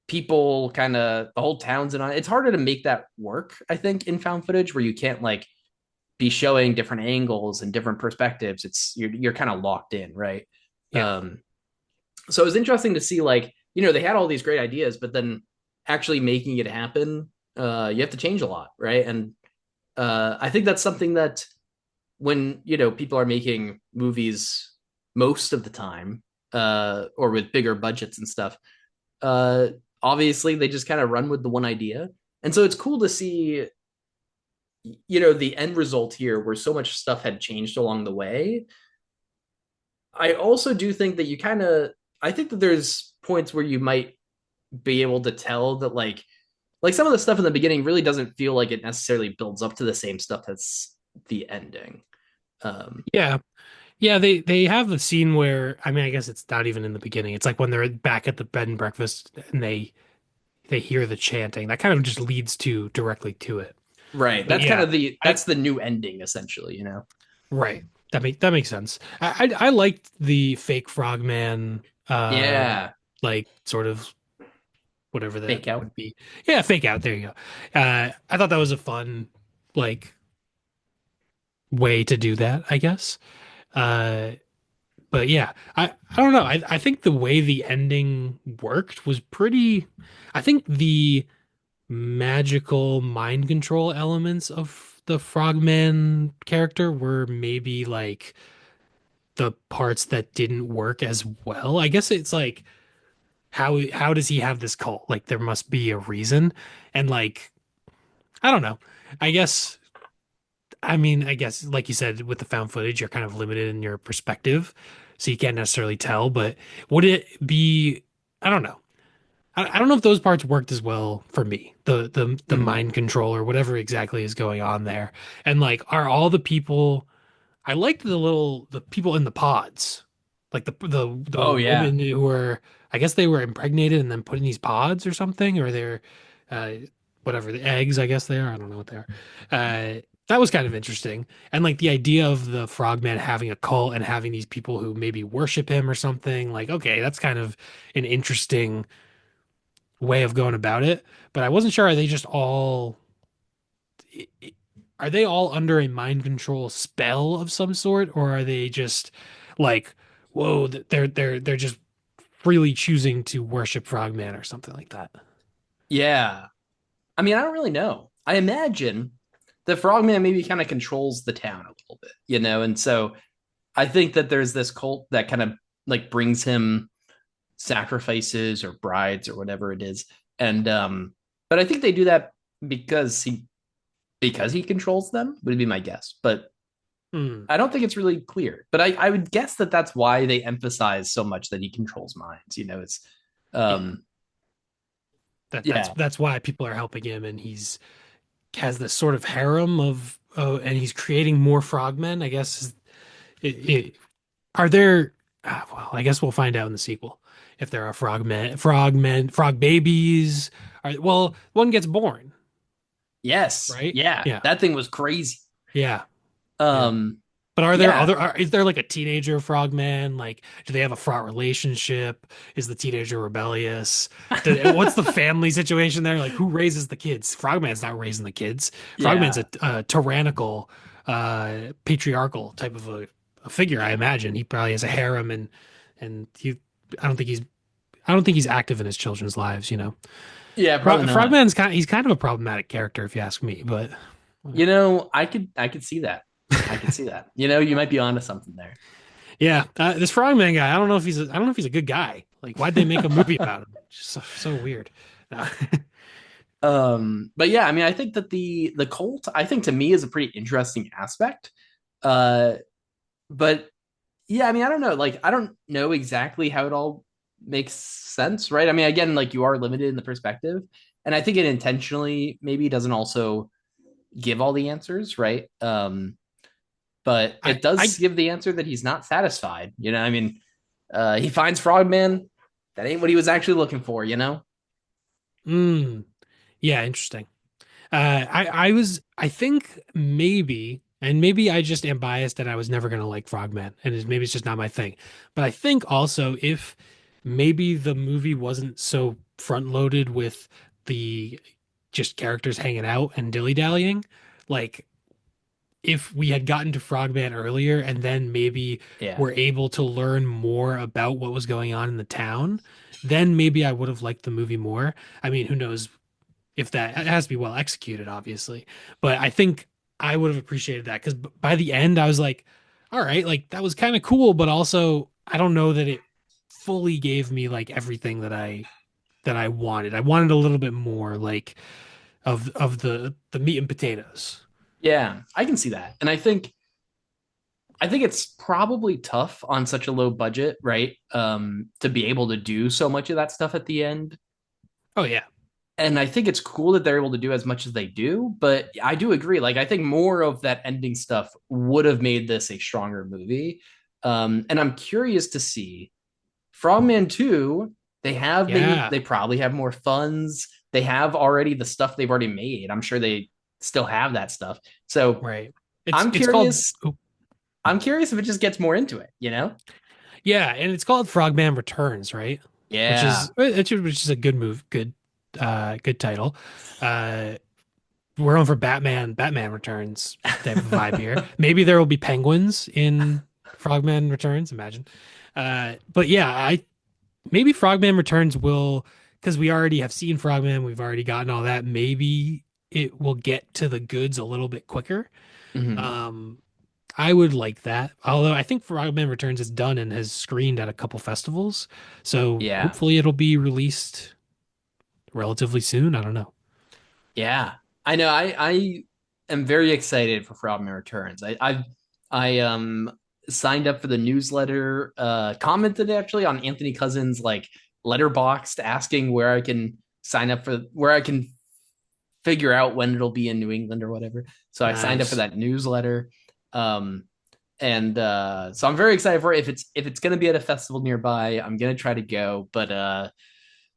people kind of the whole town's in on it, it's harder to make that work, I think, in found footage where you can't like be showing different angles and different perspectives. It's you're kind of locked in, right? Yeah. um so it was interesting to see like they had all these great ideas, but then actually making it happen, you have to change a lot, right? And I think that's something that when people are making movies most of the time, or with bigger budgets and stuff, uh obviously they just kind of run with the one idea. And so it's cool to see the end result here where so much stuff had changed along the way. I also do think that I think that there's points where you might be able to tell that like some of the stuff in the beginning really doesn't feel like it necessarily builds up to the same stuff that's the ending. um Yeah. Yeah, they have the scene where I mean I guess it's not even in the beginning. It's like when they're back at the bed and breakfast and they hear the chanting. That kind of just leads to directly to it. right, But that's kind yeah, of the I that's the new ending essentially. right. That makes sense. I liked the fake frogman Yeah, like sort of whatever that fake out. would be. Yeah, fake out. There you go. I thought that was a fun like way to do that, I guess. Uh but yeah, I don't know. I think the way the ending worked was pretty I think the magical mind control elements of the Frogman character were maybe like the parts that didn't work as well. I guess it's like how does he have this cult? Like there must be a reason. And like I don't know. I guess I guess like you said with the found footage you're kind of limited in your perspective. So you can't necessarily tell, but would it be I don't know. I don't know if those parts worked as well for me. The Mhm. mind control or whatever exactly is going on there. And like are all the people I liked the people in the pods. Like the Oh yeah. women who were I guess they were impregnated and then put in these pods or something or they're uh whatever the eggs I guess they are. I don't know what they are. that was kind of interesting. And like the idea of the Frogman having a cult and having these people who maybe worship him or something, like, okay, that's kind of an interesting way of going about it. But I wasn't sure, are they all under a mind control spell of some sort, or are they just like, whoa, they're just freely choosing to worship Frogman or something like that? Yeah. I mean, I don't really know. I imagine the Frogman maybe kind of controls the town a little bit, and so I think that there's this cult that kind of like brings him sacrifices or brides or whatever it is. And but I think they do that because he controls them, would be my guess. But Hmm. I don't think it's really clear. But I would guess that that's why they emphasize so much that he controls minds. It's Yeah. um That's yeah. that's why people are helping him, and he's has this sort of harem of and he's creating more frogmen, I guess. Are there well, I guess we'll find out in the sequel if there are frog babies. Well, one gets born, Yes. right? Yeah. Yeah. That thing was crazy. Yeah. Yeah. Um But are there yeah. other is there like a teenager frogman? Like, do they have a fraught relationship? Is the teenager rebellious? What's the family situation there? Like, who raises the kids? Frogman's not raising the kids. Frogman's Yeah. a tyrannical, patriarchal type of a figure, I imagine. He probably has a harem, and I don't think he's I don't think he's active in his children's lives, you know. Yeah, probably not. He's kind of a problematic character if you ask me, but I could see that. I could see that. You might be onto something there. yeah, this Frogman guy, I don't know if he's a good guy. Like, why'd they make a movie about him? Just so weird. Uh, But yeah, I mean, I think that the cult, I think to me is a pretty interesting aspect. Uh, but yeah, I mean, I don't know. Like, I don't know exactly how it all makes sense, right? I mean, again, like you are limited in the perspective, and I think it intentionally maybe doesn't also give all the answers, right? But I it does I give the answer that he's not satisfied. I mean, he finds Frogman. That ain't what he was actually looking for. mm, yeah, interesting. I think maybe, and maybe I just am biased and I was never gonna like Frogman, and maybe it's just not my thing. But I think also if maybe the movie wasn't so front loaded with the just characters hanging out and dilly-dallying, like if we had gotten to Frogman earlier and then maybe Yeah. were able to learn more about what was going on in the town, then maybe I would have liked the movie more. I mean, who knows if that it has to be well executed, obviously. But I think I would have appreciated that because by the end, I was like, all right, like that was kind of cool, but also I don't know that it fully gave me like everything that I wanted. I wanted a little bit more like of the meat and potatoes. Yeah, I can see that. And I think it's probably tough on such a low budget, right? To be able to do so much of that stuff at the end. Oh yeah. And I think it's cool that they're able to do as much as they do, but I do agree. Like I think more of that ending stuff would have made this a stronger movie. And I'm curious to see Frogman 2, Yeah. they probably have more funds. They have already the stuff they've already made. I'm sure they still have that stuff. So Right. I'm It's called curious. I'm curious if it just gets more into it. yeah, and it's called Frogman Returns, right? Yeah. Which is a good move, good title. Uh we're on for Batman Returns type of vibe here. Maybe there will be penguins in Frogman Returns, imagine. But yeah, I maybe Frogman Returns will because we already have seen Frogman, we've already gotten all that. Maybe it will get to the goods a little bit quicker. Mhm. Um, I would like that. Although I think Frogman Returns is done and has screened at a couple festivals. So Yeah. hopefully it'll be released relatively soon. I don't know. Yeah, I know. I am very excited for Frogman Returns. I signed up for the newsletter. Commented actually on Anthony Cousins like letterboxed asking where I can sign up for where I can figure out when it'll be in New England or whatever. So I signed up for Nice. that newsletter. Um, and so I'm very excited for it. If it's gonna be at a festival nearby, I'm gonna try to go. But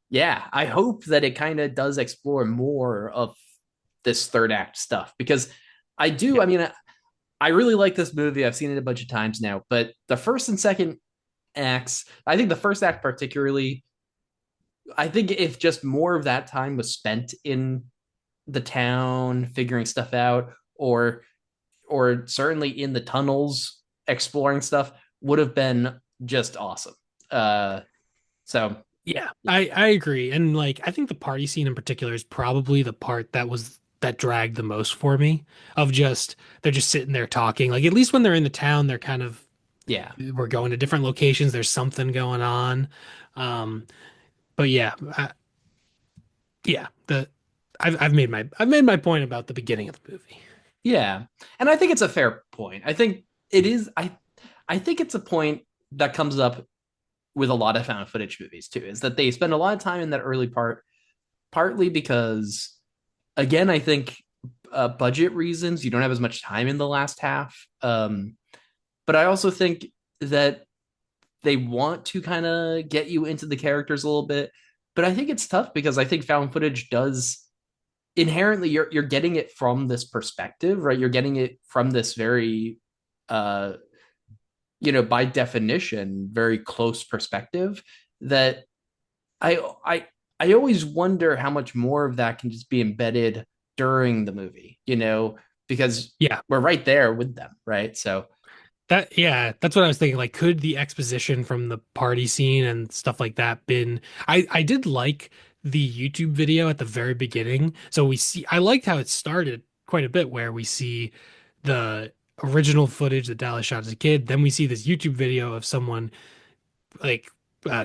yeah, I hope that it kind of does explore more of this third act stuff because I do. Yeah. I mean, I really like this movie. I've seen it a bunch of times now, but the first and second acts, I think the first act particularly, I think if just more of that time was spent in the town figuring stuff out, or certainly in the tunnels exploring stuff, would have been just awesome. Uh, so Yeah, I agree. And like I think the party scene in particular is probably the part that dragged the most for me of just they're just sitting there talking. Like at least when they're in the town, they're kind of yeah, we're going to different locations, there's something going on. Um, but yeah, yeah, the I've made my point about the beginning of the movie. yeah, and I think it's a fair point. I think it is. I think it's a point that comes up with a lot of found footage movies too, is that they spend a lot of time in that early part, partly because, again, I think budget reasons, you don't have as much time in the last half. But I also think that they want to kind of get you into the characters a little bit. But I think it's tough because I think found footage does inherently you're getting it from this perspective, right? You're getting it from this very uh by definition, very close perspective that I I I always wonder how much more of that can just be embedded during the movie, because Yeah, we're right there with them, right? So yeah, that's what I was thinking. Like, could the exposition from the party scene and stuff like that been? I did like the YouTube video at the very beginning. So we see, I liked how it started quite a bit, where we see the original footage that Dallas shot as a kid. Then we see this YouTube video of someone like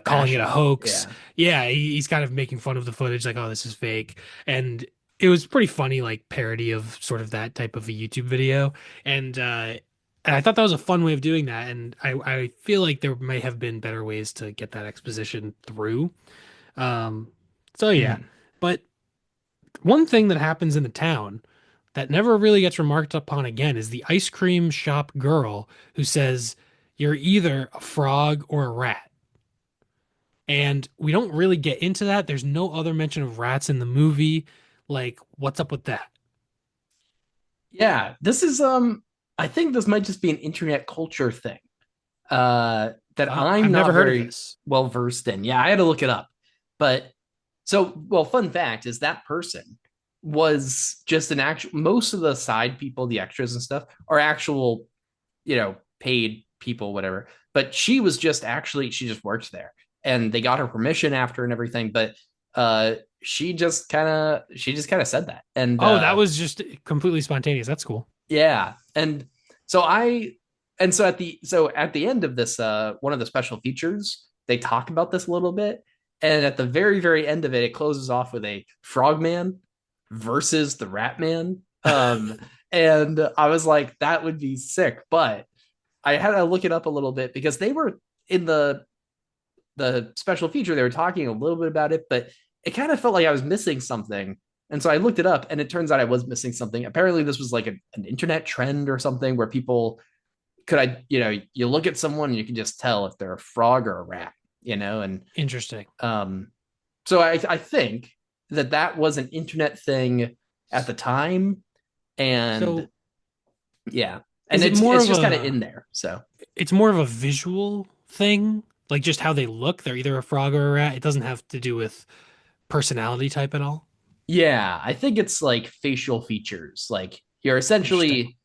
calling it a bashing it, hoax. yeah. Yeah, he's kind of making fun of the footage, like, oh, this is fake. And it was pretty funny, like parody of sort of that type of a YouTube video. And I thought that was a fun way of doing that. And I feel like there may have been better ways to get that exposition through. Um, so yeah. Mhm. But one thing that happens in the town that never really gets remarked upon again is the ice cream shop girl who says, "You're either a frog or a rat." And we don't really get into that. There's no other mention of rats in the movie. Like, what's up with that? Yeah, this is I think this might just be an internet culture thing that Oh, I'm I've never not heard of very this. well versed in. Yeah, I had to look it up. But fun fact is that person was just an actual, most of the side people, the extras and stuff, are actual, paid people, whatever. But she was just actually, she just worked there and they got her permission after and everything. But she just kind of said that. And Oh, that was just completely spontaneous. That's cool. yeah. So I at the end of this one of the special features, they talk about this a little bit. And at the very, very end of it, it closes off with a Frogman versus the Rat Man. And I was like, that would be sick. But I had to look it up a little bit because they were in the special feature, they were talking a little bit about it, but it kind of felt like I was missing something. And so I looked it up and it turns out I was missing something. Apparently, this was like an internet trend or something where people you look at someone and you can just tell if they're a frog or a rat, and Interesting. um, so I think that was an internet thing at the time. And So yeah, and is it it's more it's of just kind of a in there. So it's more of a visual thing? Like just how they look? They're either a frog or a rat. It doesn't have to do with personality type at all. yeah, I think it's like facial features. Like you're Interesting. essentially,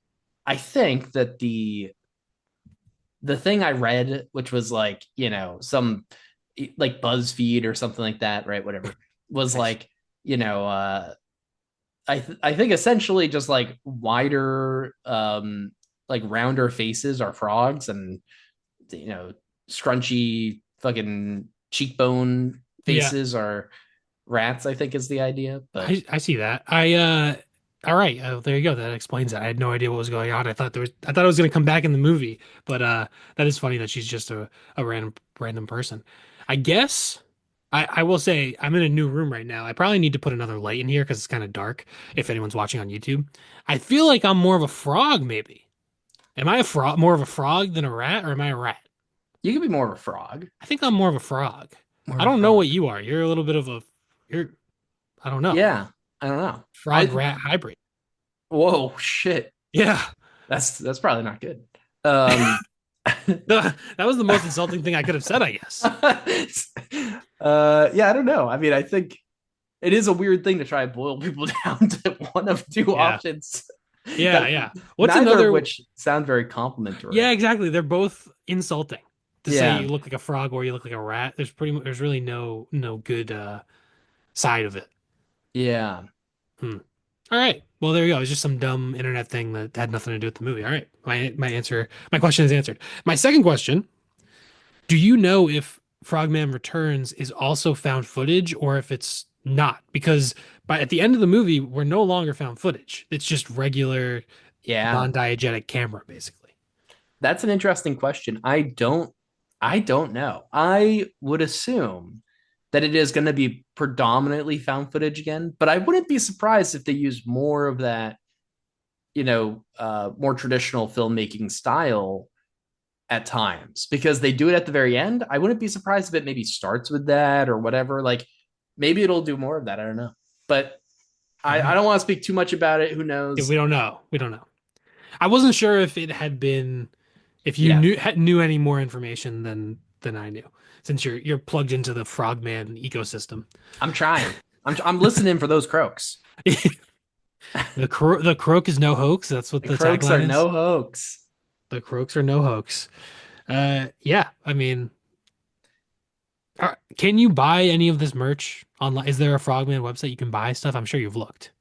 I think that the thing I read, which was like, some like BuzzFeed or something like that, right? Whatever, was Nice. like, you know, uh I think essentially just like wider, like rounder faces are frogs, and you know, scrunchy fucking cheekbone Yeah. faces are rats, I think is the idea. But I see that. All right, there you go. That explains it. I had no idea what was going on. I thought it was going to come back in the movie, but that is funny that she's just a random person. I guess I will say I'm in a new room right now. I probably need to put another light in here because it's kind of dark if anyone's watching on YouTube. I feel like I'm more of a frog, maybe. Am I a frog, more of a frog than a rat, or am I a rat? you could be more of a frog. I think I'm more of a frog. More I of a don't know what frog. you are. You're a little bit of a you're I don't know. Yeah. I don't know. Frog rat hybrid. Whoa, shit. Yeah. That's probably not good. Um, That was the most insulting thing I could have said, I guess. yeah, I don't know. I mean, I think it is a weird thing to try and boil people down to one of two Yeah. options Yeah, that yeah. What's neither of another? which sound very complimentary. Yeah, exactly. They're both insulting. To say Yeah, you look like a frog or you look like a rat, there's really no good side of it. yeah. Hmm. All right. Well, there you go. It's just some dumb internet thing that had nothing to do with the movie. All right. My question is answered. My second question, do you know if Frogman Returns is also found footage or if it's not? Because at the end of the movie, we're no longer found footage. It's just regular Yeah. non-diegetic camera, basically. That's an interesting question. I don't know. I would assume that it is going to be predominantly found footage again, but I wouldn't be surprised if they use more of that, more traditional filmmaking style at times because they do it at the very end. I wouldn't be surprised if it maybe starts with that or whatever. Like maybe it'll do more of that. I don't know. But All I right. don't want to speak too much about it. Who Yeah, knows? we don't know. We don't know. I wasn't sure if it had been if you Yeah, knew any more information than I knew, since you're plugged into the Frogman ecosystem. I'm trying. I'm listening for those croaks. The croak is no hoax. That's what The the croaks are tagline is. no hoax. The croaks are no hoax. Yeah. I mean, can you buy any of this merch online? Is there a Frogman website you can buy stuff? I'm sure you've looked.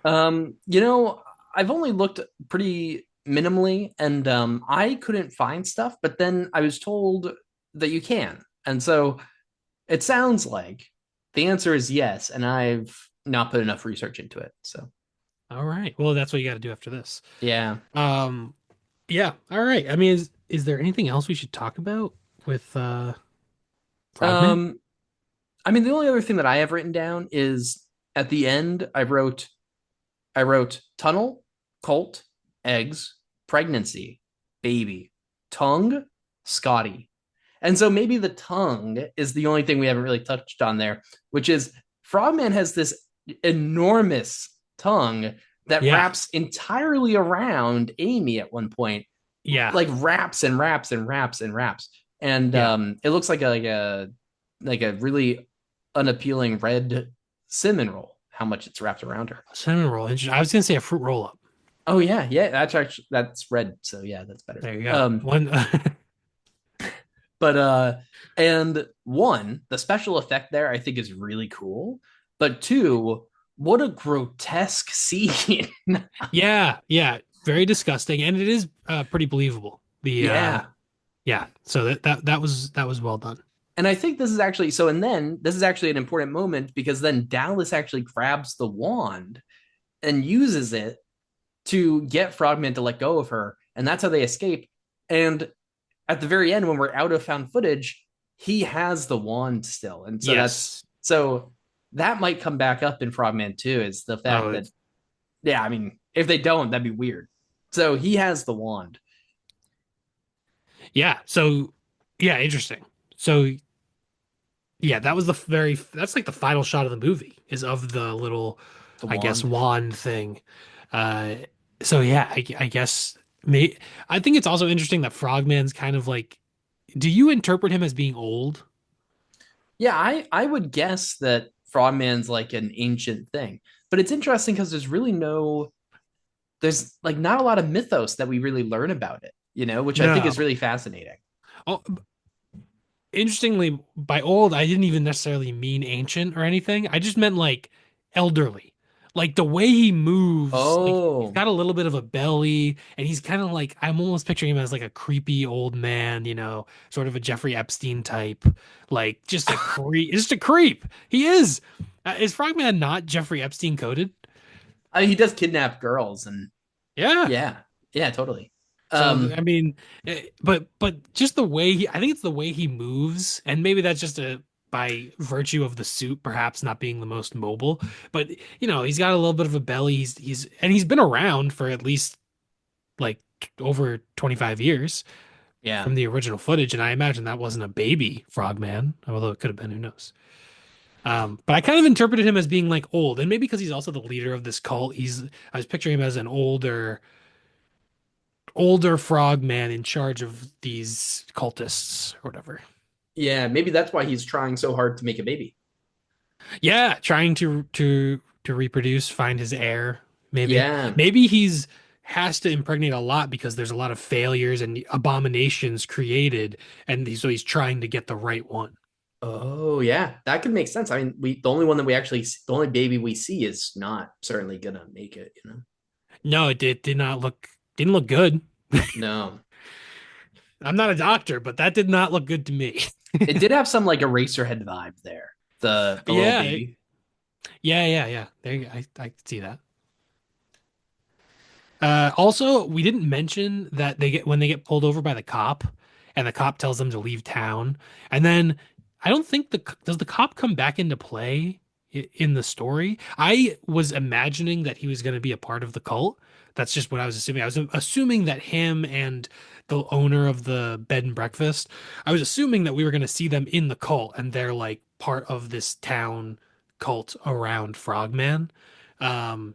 I've only looked pretty minimally and I couldn't find stuff, but then I was told that you can. And so it sounds like the answer is yes, and I've not put enough research into it. So All right. Well, that's what you got to do after this. yeah. Um, yeah. All right. I mean, is there anything else we should talk about with Frogman? Um, I mean, the only other thing that I have written down is at the end, I wrote tunnel, colt, eggs, pregnancy, baby, tongue, Scotty. And so maybe the tongue is the only thing we haven't really touched on there, which is Frogman has this enormous tongue that Yeah. wraps entirely around Amy at one point, Yeah. like wraps and wraps and wraps and wraps. And Yeah. it looks like a really unappealing red cinnamon roll, how much it's wrapped around her. Cinnamon roll. Interesting. I was gonna say a fruit roll up. Oh yeah, yeah, that's red, so yeah, that's better. There you go. One. But and one, the special effect there I think is really cool. But two, what a grotesque scene. Yeah. Yeah. Very disgusting, and it is pretty believable. The Yeah. yeah. So that was well done. And I think this is actually so, and then this is actually an important moment because then Dallas actually grabs the wand and uses it to get Frogman to let go of her, and that's how they escape. And at the very end, when we're out of found footage, he has the wand still, and so Yes. that might come back up in Frogman 2 is the fact Oh, that yeah, I mean, if they don't, that'd be weird. So he has the wand. yeah. So yeah, interesting. So yeah, that's like the final shot of the movie is of the little, The I guess, wand. wand thing. Uh, so yeah, I guess I think it's also interesting that Frogman's kind of like, do you interpret him as being old? Yeah, I would guess that Frogman's like an ancient thing, but it's interesting because there's like not a lot of mythos that we really learn about it, which I think is No. really fascinating. Oh, interestingly, by old, I didn't even necessarily mean ancient or anything. I just meant like elderly. Like the way he moves, like he's Oh, got a little bit of a belly, and he's kind of like I'm almost picturing him as like a creepy old man, sort of a Jeffrey Epstein type, like just a creep. He is. Is Frogman not Jeffrey Epstein coded? I mean, he does kidnap girls, and Yeah. yeah, yeah, totally. So Um, I mean, but just the way I think it's the way he moves, and maybe that's just a by virtue of the suit, perhaps not being the most mobile. But he's got a little bit of a belly. He's been around for at least like over 25 years yeah, from the original footage, and I imagine that wasn't a baby Frogman, although it could have been. Who knows? But I kind of interpreted him as being like old, and maybe because he's also the leader of this cult. I was picturing him as an older. older frogman in charge of these cultists or whatever. Yeah, maybe that's why he's trying so hard to make a baby. Yeah, trying to reproduce, find his heir. Maybe Yeah. maybe he's has to impregnate a lot because there's a lot of failures and abominations created, and so he's trying to get the right one. Oh, yeah, that could make sense. I mean, we the only one that we actually the only baby we see is not certainly gonna make it, you know. No, it did not look didn't look good. No. I'm not a doctor, but that did not look good to me. It did have some like Eraserhead vibe there. The little Yeah, baby. yeah. There, I can see that. Also, we didn't mention that they get when they get pulled over by the cop, and the cop tells them to leave town, and then I don't think does the cop come back into play in the story. I was imagining that he was going to be a part of the cult. That's just what I was assuming. I was assuming that him and the owner of the bed and breakfast, I was assuming that we were going to see them in the cult, and they're like part of this town cult around Frogman. Um,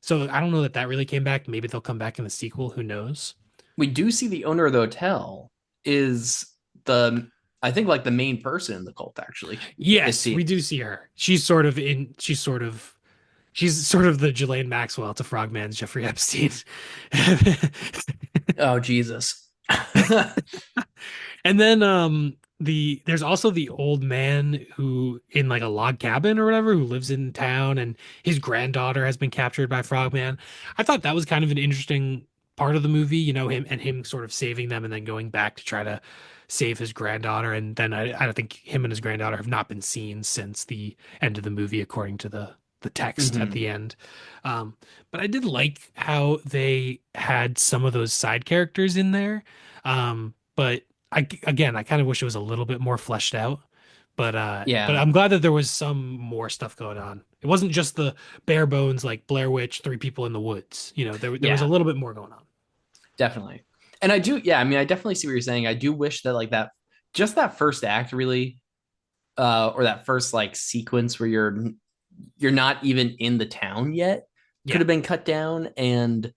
so I don't know that that really came back. Maybe they'll come back in the sequel. Who knows? We do see the owner of the hotel is the I think like the main person in the cult actually. It Yes, we seems. do see her. She's sort of the Ghislaine Maxwell to Frogman's Jeffrey Epstein. Oh Jesus. And then there's also the old man who in like a log cabin or whatever who lives in town, and his granddaughter has been captured by Frogman. I thought that was kind of an interesting part of the movie, him sort of saving them and then going back to try to save his granddaughter. And then I don't think him and his granddaughter have not been seen since the end of the movie, according to the text at Mhm. the end. But I did like how they had some of those side characters in there. But I kind of wish it was a little bit more fleshed out. But Yeah. I'm glad that there was some more stuff going on. It wasn't just the bare bones like Blair Witch, three people in the woods. There was a Yeah, little bit more going on. definitely. And I do, yeah, I mean, I definitely see what you're saying. I do wish that like that just that first act really or that first like sequence where you're not even in the town yet could Yeah. have been cut down and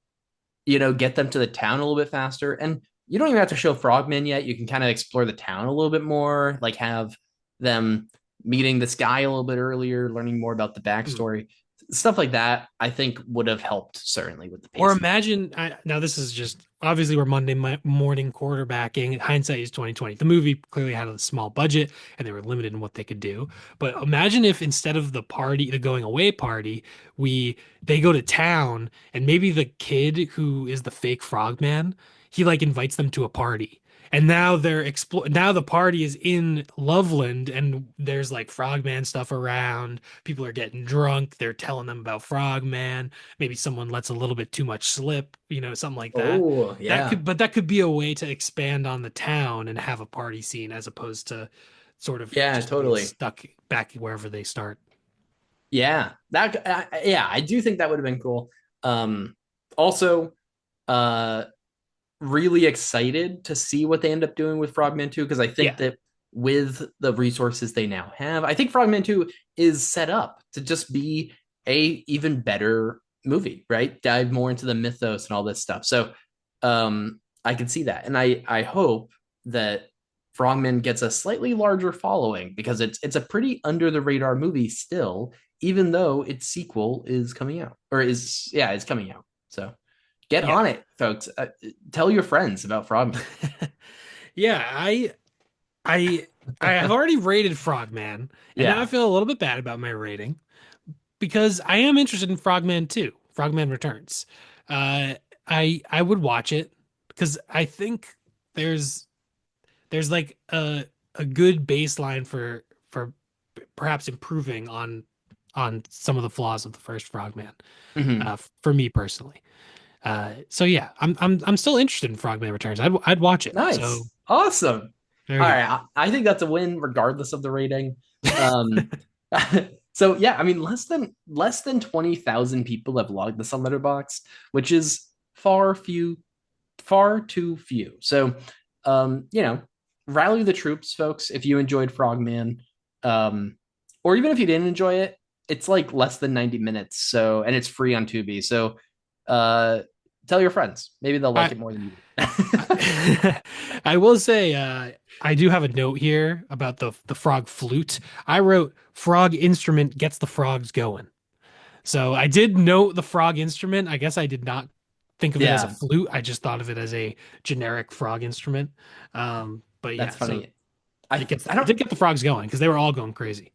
get them to the town a little bit faster. And you don't even have to show Frogmen yet. You can kind of explore the town a little bit more, like have them meeting this guy a little bit earlier, learning more about the Mhm. backstory. Stuff like that, I think would have helped certainly with the Or pacing. imagine now this is just obviously we're Monday morning quarterbacking. Hindsight is 2020. The movie clearly had a small budget and they were limited in what they could do. But imagine if instead of the going away party, they go to town and maybe the kid who is the fake frogman, he like invites them to a party. And now now the party is in Loveland and there's like frogman stuff around. People are getting drunk. They're telling them about frogman. Maybe someone lets a little bit too much slip, something like that. Oh, yeah. That could be a way to expand on the town and have a party scene as opposed to sort of Yeah, just being totally. stuck back wherever they start. Yeah. Yeah, I do think that would have been cool. Also, uh really excited to see what they end up doing with Frogman 2 because I think Yeah. that with the resources they now have, I think Frogman 2 is set up to just be a even better movie, right? Dive more into the mythos and all this stuff. So I can see that. And I hope that Frogman gets a slightly larger following because it's a pretty under the radar movie still, even though its sequel is coming out or is yeah, it's coming out. So get Yeah. on it, folks. Tell your friends about Frogman. Yeah, I I have already rated Frogman, and now I Yeah. feel a little bit bad about my rating because I am interested in Frogman 2, Frogman Returns. Uh I would watch it because I think there's there's like a good baseline for perhaps improving on some of the flaws of the first Frogman. Mm-hmm. For me personally. So yeah, I'm still interested in Frogman Returns. I'd watch it. So Nice. Awesome. there we All go. right. I think that's a win regardless of the rating. Um, so yeah, I mean less than 20,000 people have logged this on Letterboxd, which is far too few. So rally the troops, folks, if you enjoyed Frogman. Um, or even if you didn't enjoy it, it's like less than 90 minutes. So and it's free on Tubi. So uh tell your friends. Maybe they'll like I it more than you I, I will say I do have a note here about the frog flute. I wrote frog instrument gets the frogs going. So I did note the frog instrument. I guess I did not think of it as a Yeah, flute. I just thought of it as a generic frog instrument. But that's yeah, so funny. I I it don't. did get the frogs going because they were all going crazy.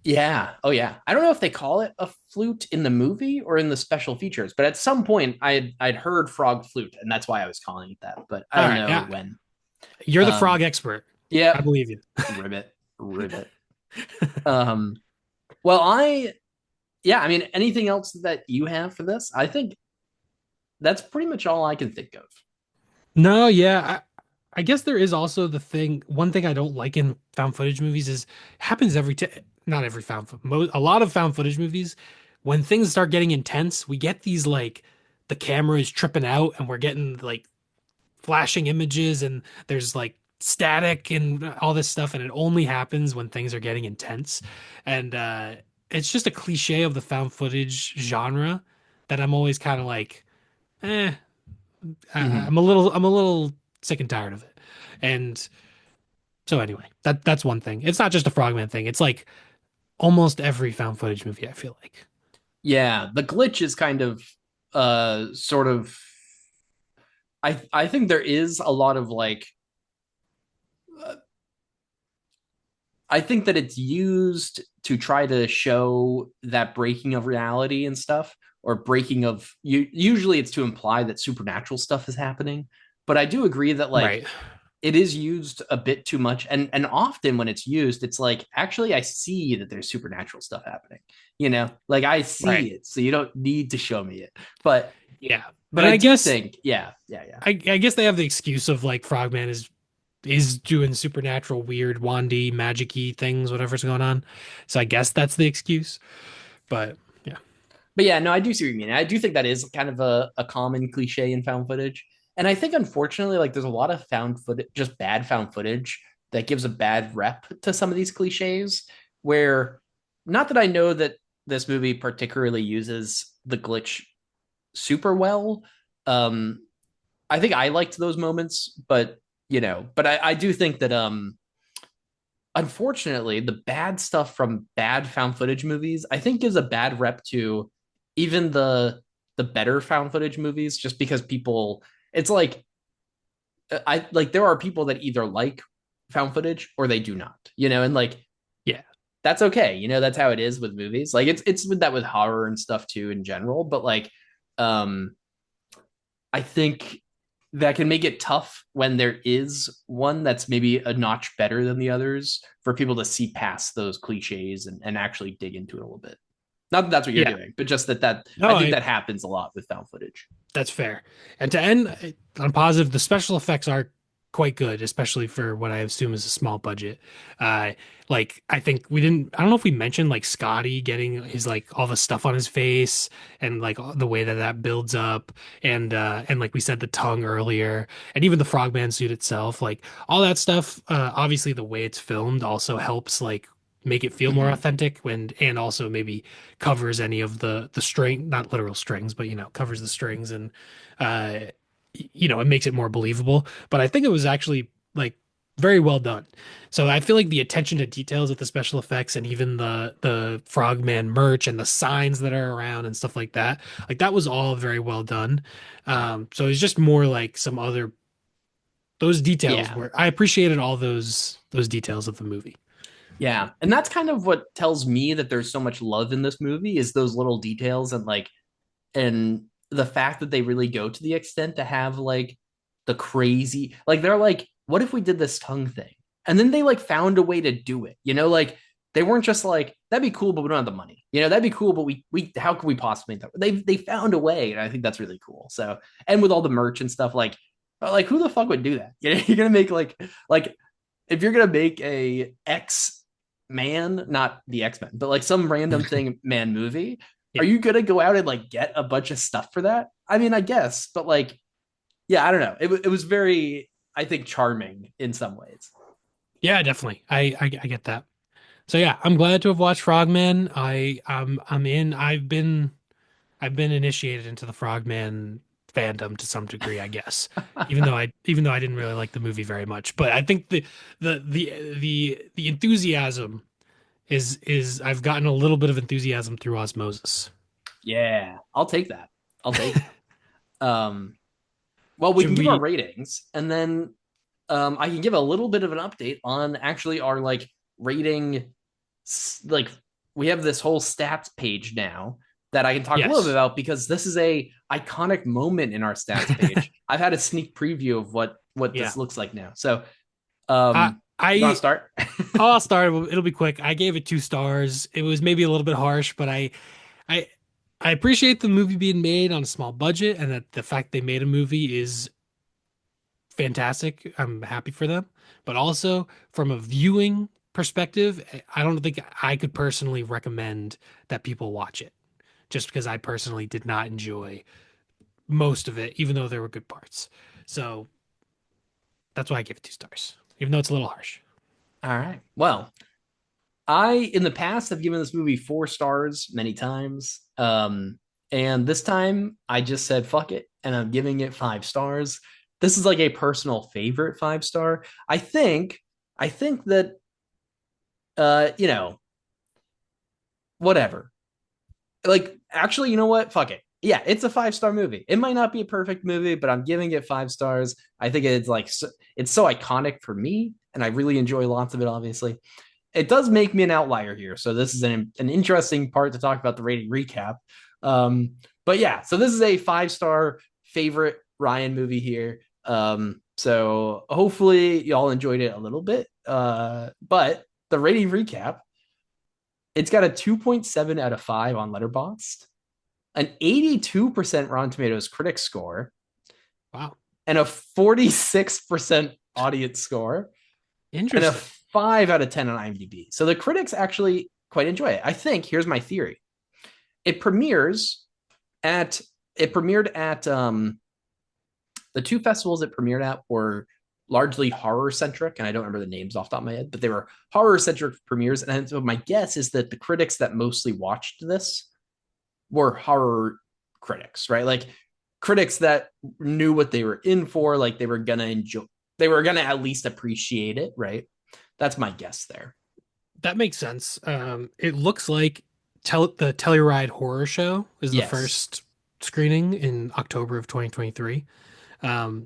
Yeah. Oh yeah. I don't know if they call it a flute in the movie or in the special features, but at some point I'd heard frog flute, and that's why I was calling it that. But I All don't right, know yeah, when. you're the Um. frog expert. I Yep. believe you. Ribbit. Ribbit. Um. Well, I yeah. I mean, anything else that you have for this? I think that's pretty much all I can think of. No, yeah, I guess there is also the thing. One thing I don't like in found footage movies is it happens every t not every a lot of found footage movies. When things start getting intense, we get these like the camera is tripping out and we're getting like flashing images and there's like static and all this stuff, and it only happens when things are getting intense. And it's just a cliche of the found footage genre that I'm always kind of like, eh, Mhm. I'm a little sick and tired of it. And so anyway, that's one thing. It's not just a Frogman thing. It's like almost every found footage movie, I feel like. Yeah, the glitch is kind of sort of I think there is a lot of like uh, I think that it's used to try to show that breaking of reality and stuff, or breaking of you. Usually, it's to imply that supernatural stuff is happening. But I do agree that like Right. it is used a bit too much, and often when it's used, it's like actually I see that there's supernatural stuff happening. Like I see Right. it, so you don't need to show me it. But Yeah. but And I I do guess think, yeah, yeah, yeah. I guess they have the excuse of like Frogman is doing supernatural, weird, wandy, magic-y things, whatever's going on. So I guess that's the excuse. But yeah. But yeah, no, I do see what you mean. I do think that is kind of a common cliche in found footage. And I think unfortunately, like there's a lot of found footage, just bad found footage that gives a bad rep to some of these cliches. Where not that I know that this movie particularly uses the glitch super well. Um, I think I liked those moments, but but I do think that unfortunately, the bad stuff from bad found footage movies, I think, gives a bad rep to even the better found footage movies, just because people, it's like I like there are people that either like found footage or they do not, and like Yeah. that's okay, that's how it is with movies. Like it's with that with horror and stuff too in general, but like um I think that can make it tough when there is one that's maybe a notch better than the others for people to see past those cliches and actually dig into it a little bit. Not that that's what you're Yeah. doing, but just that No, I think I that happens a lot with found footage. That's fair. And to end on positive, the special effects are quite good, especially for what I assume is a small budget. Uh, like I think we didn't, I don't know if we mentioned like Scotty getting his like all the stuff on his face and like the way that that builds up, and like we said the tongue earlier, and even the Frogman suit itself, like all that stuff. Obviously the way it's filmed also helps like make it feel more Mm-hmm. authentic when, and also maybe covers any of the string, not literal strings, but covers the strings, and uh it makes it more believable. But I think it was actually like very well done. So I feel like the attention to details with the special effects and even the Frogman merch and the signs that are around and stuff like that was all very well done. So it's just more like some other those details Yeah. where I appreciated all those details of the movie. Yeah. And that's kind of what tells me that there's so much love in this movie is those little details and the fact that they really go to the extent to have like the crazy like they're like what if we did this tongue thing and then they like found a way to do it, like they weren't just like that'd be cool but we don't have the money, that'd be cool but we how could we possibly they found a way, and I think that's really cool. So and with all the merch and stuff like who the fuck would do that? You're gonna make like if you're gonna make a X Man, not the X-Men, but like some random thing man movie, are Yeah. you gonna go out and like get a bunch of stuff for that? I mean, I guess, but like, yeah, I don't know. It was very, I think, charming in some ways. Yeah, definitely. I get that. So yeah, I'm glad to have watched Frogman. I'm in. I've been initiated into the Frogman fandom to some degree, I guess. Even though I didn't really like the movie very much, but I think the enthusiasm is I've gotten a little bit of enthusiasm through osmosis. Yeah, I'll take that. I'll take that. Well, we can Should give our we? ratings, and then I can give a little bit of an update on actually our like rating. Like we have this whole stats page now that I can talk a little bit Yes. about because this is a iconic moment in our stats page. I've had a sneak preview of what Yeah. this looks like now. So, I you want to I start? I'll start. It'll be quick. I gave it 2 stars. It was maybe a little bit harsh, but I I appreciate the movie being made on a small budget and that the fact they made a movie is fantastic. I'm happy for them. But also from a viewing perspective, I don't think I could personally recommend that people watch it just because I personally did not enjoy most of it, even though there were good parts. So that's why I give it 2 stars, even though it's a little harsh. All right. Well, I in the past have given this movie 4 stars many times. And this time I just said fuck it and I'm giving it 5 stars. This is like a personal favorite 5 star. I think that you know, whatever. Like actually, you know what? Fuck it. Yeah, it's a 5 star movie. It might not be a perfect movie, but I'm giving it 5 stars. I think it's like it's so iconic for me, and I really enjoy lots of it. Obviously, it does make me an outlier here. So this is an interesting part to talk about the rating recap. But yeah, so this is a 5 star favorite Ryan movie here. So hopefully y'all enjoyed it a little bit. But the rating recap, it's got a 2.7 out of 5 on Letterboxd, an 82% Rotten Tomatoes critic score, Wow. and a 46% audience score, and a Interesting. 5 out of 10 on IMDb. So the critics actually quite enjoy it. I think here's my theory. It premieres at it premiered at the two festivals it premiered at were largely horror centric, and I don't remember the names off the top of my head, but they were horror centric premieres. And so my guess is that the critics that mostly watched this were horror critics, right? Like critics that knew what they were in for, like they were gonna enjoy, they were gonna at least appreciate it, right? That's my guess there. That makes sense. It looks like the Telluride Horror Show is the Yes. first screening in October of 2023.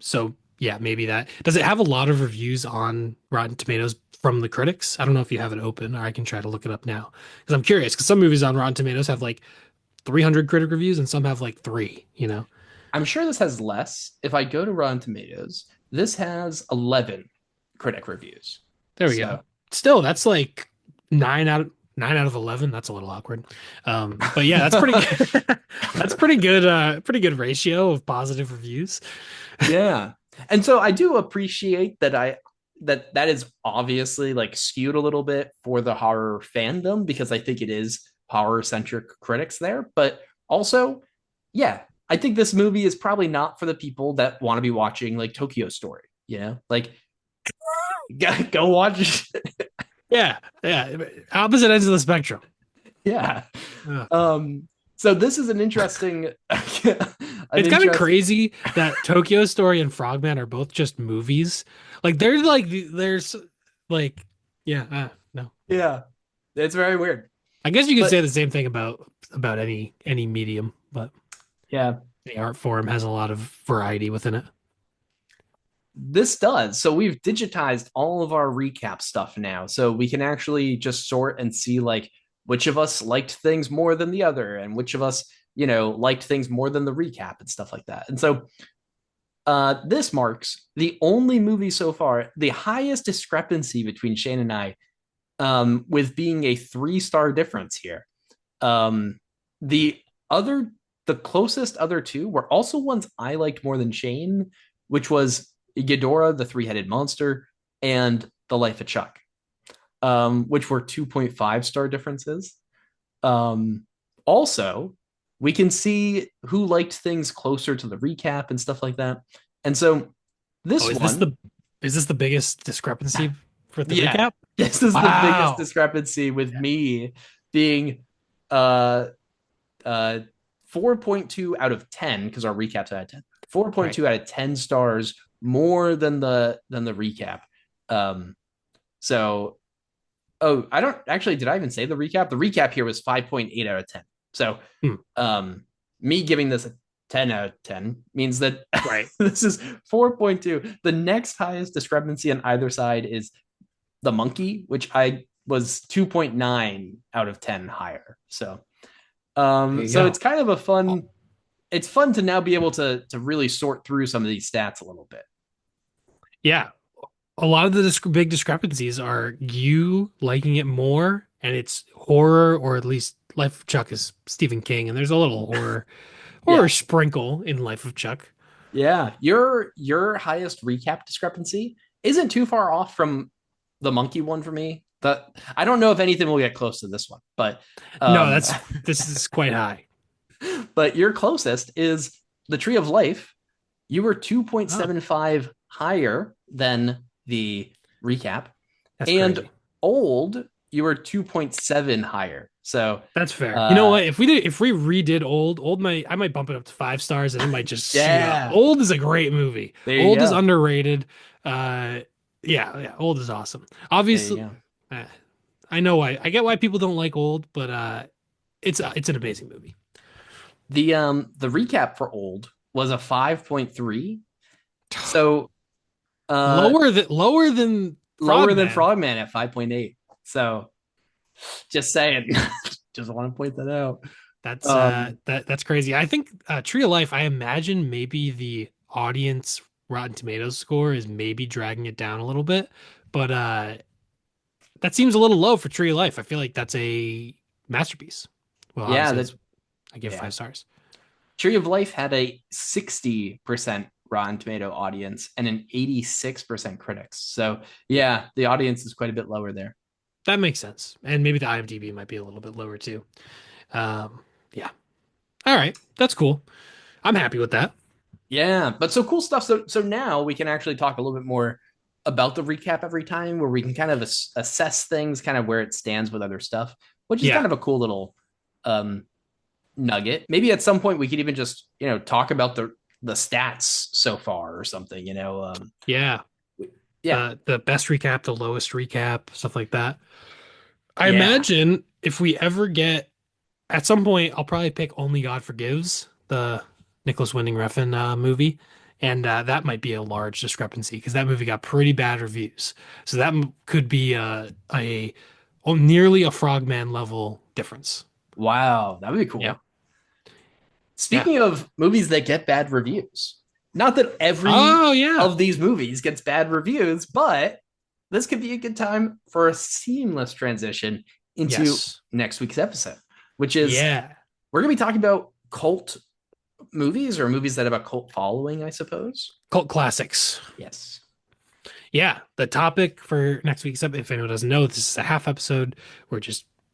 So yeah, maybe that. Does it have a lot of reviews on Rotten Tomatoes from the critics? I don't know if you have it open, or I can try to look it up now because I'm curious. Because some movies on Rotten Tomatoes have like 300 critic reviews and some have like three. You know? I'm sure this has less. If I go to Rotten Tomatoes, this has 11 critic reviews. There we go. So, Still, that's like 9 out of 11. That's a little awkward. But yeah, that's pretty good. That's pretty good. Pretty good ratio of positive reviews. yeah. And so I do appreciate that that is obviously like skewed a little bit for the horror fandom because I think it is horror centric critics there, but also yeah, I think this movie is probably not for the people that want to be watching like Tokyo Story, you know? Like go watch. Yeah, yeah. Opposite ends of the spectrum. Yeah. Uh, Um, so this is an interesting, an it's kind of interest. crazy that Tokyo Story and Frogman are both just movies. There's like yeah, no. Yeah, it's very weird, I guess you could say but the same thing about any medium, but yeah, the art form has a lot of variety within it. this does. So we've digitized all of our recap stuff now, so we can actually just sort and see like which of us liked things more than the other, and which of us, liked things more than the recap and stuff like that. And so this marks the only movie so far, the highest discrepancy between Shane and I, with being a 3 star difference here. Um, the other, the closest other two were also ones I liked more than Shane, which was Ghidorah, the three-headed monster, and The Life of Chuck, which were 2.5 star differences. Also, we can see who liked things closer to the recap and stuff like that. And so Oh, this one, is this the biggest discrepancy for the yeah, recap? this is the biggest Wow. discrepancy with Yeah. me being uh uh 4.2 out of 10 because our recap's out of 10. Right. 4.2 out of 10 stars, more than the recap. Um, so oh, I don't actually, did I even say the recap? The recap here was 5.8 out of 10. So Hmm. um me giving this a 10 out of 10 means that Right. this is 4.2. The next highest discrepancy on either side is the monkey, which I was 2.9 out of 10 higher. So There you so go. it's kind of a fun, it's fun to now be able to really sort through some of these stats a little bit. Yeah. A lot of the big discrepancies are you liking it more, and it's horror, or at least Life of Chuck is Stephen King, and there's a little horror Yeah. sprinkle in Life of Chuck. Yeah, your highest recap discrepancy isn't too far off from the monkey one for me. The I don't know if anything will get close to this one, No, um, that's this is quite high. but your closest is the Tree of Life. You were Oh, 2.75 higher than the recap, that's and crazy. old you were 2.7 higher. So, That's fair. You know uh, what? If we redid old might I might bump it up to 5 stars, and it might just shoot up. yeah, Old is a great movie. there you Old is go. underrated. Uh, yeah, old is awesome. There you Obviously, go. uh, I know why. I get why people don't like old, but it's an amazing movie. The recap for old was a 5.3. So Lower than lower than Frogman. Frogman at 5.8. So just saying. Just want to point that out. Um That's crazy. I think Tree of Life, I imagine maybe the audience Rotten Tomatoes score is maybe dragging it down a little bit, but that seems a little low for Tree of Life. I feel like that's a masterpiece. Well, yeah, obviously that it's I give yeah. 5 stars. Tree of Life had a 60% Rotten Tomato audience and an 86% critics. So yeah, the audience is quite a bit lower there. That makes sense. And maybe the IMDb might be a little bit lower too. Yeah. All right. That's cool. I'm happy with that. Yeah, but so cool stuff. So now we can actually talk a little bit more about the recap every time, where we can kind of assess things, kind of where it stands with other stuff, which is kind Yeah. of a cool little um, nugget. Maybe at some point we could even just talk about the stats so far or something. Yeah. Yeah, The best recap, the lowest recap, stuff like that. I yeah. imagine if we ever get at some point, I'll probably pick Only God Forgives, the Nicholas Winding Refn movie, and that might be a large discrepancy because that movie got pretty bad reviews. So that could be nearly a Frogman level difference. Wow, that would be Yeah, cool. yeah. Speaking of movies that get bad reviews, not that every Oh yeah, of these movies gets bad reviews, but this could be a good time for a seamless transition into yes, next week's episode, which is yeah. we're going to be talking about cult movies or movies that have a cult following, I suppose. Cult classics. Yes. Yeah, the topic for next week's episode, if anyone doesn't know, this is a half episode.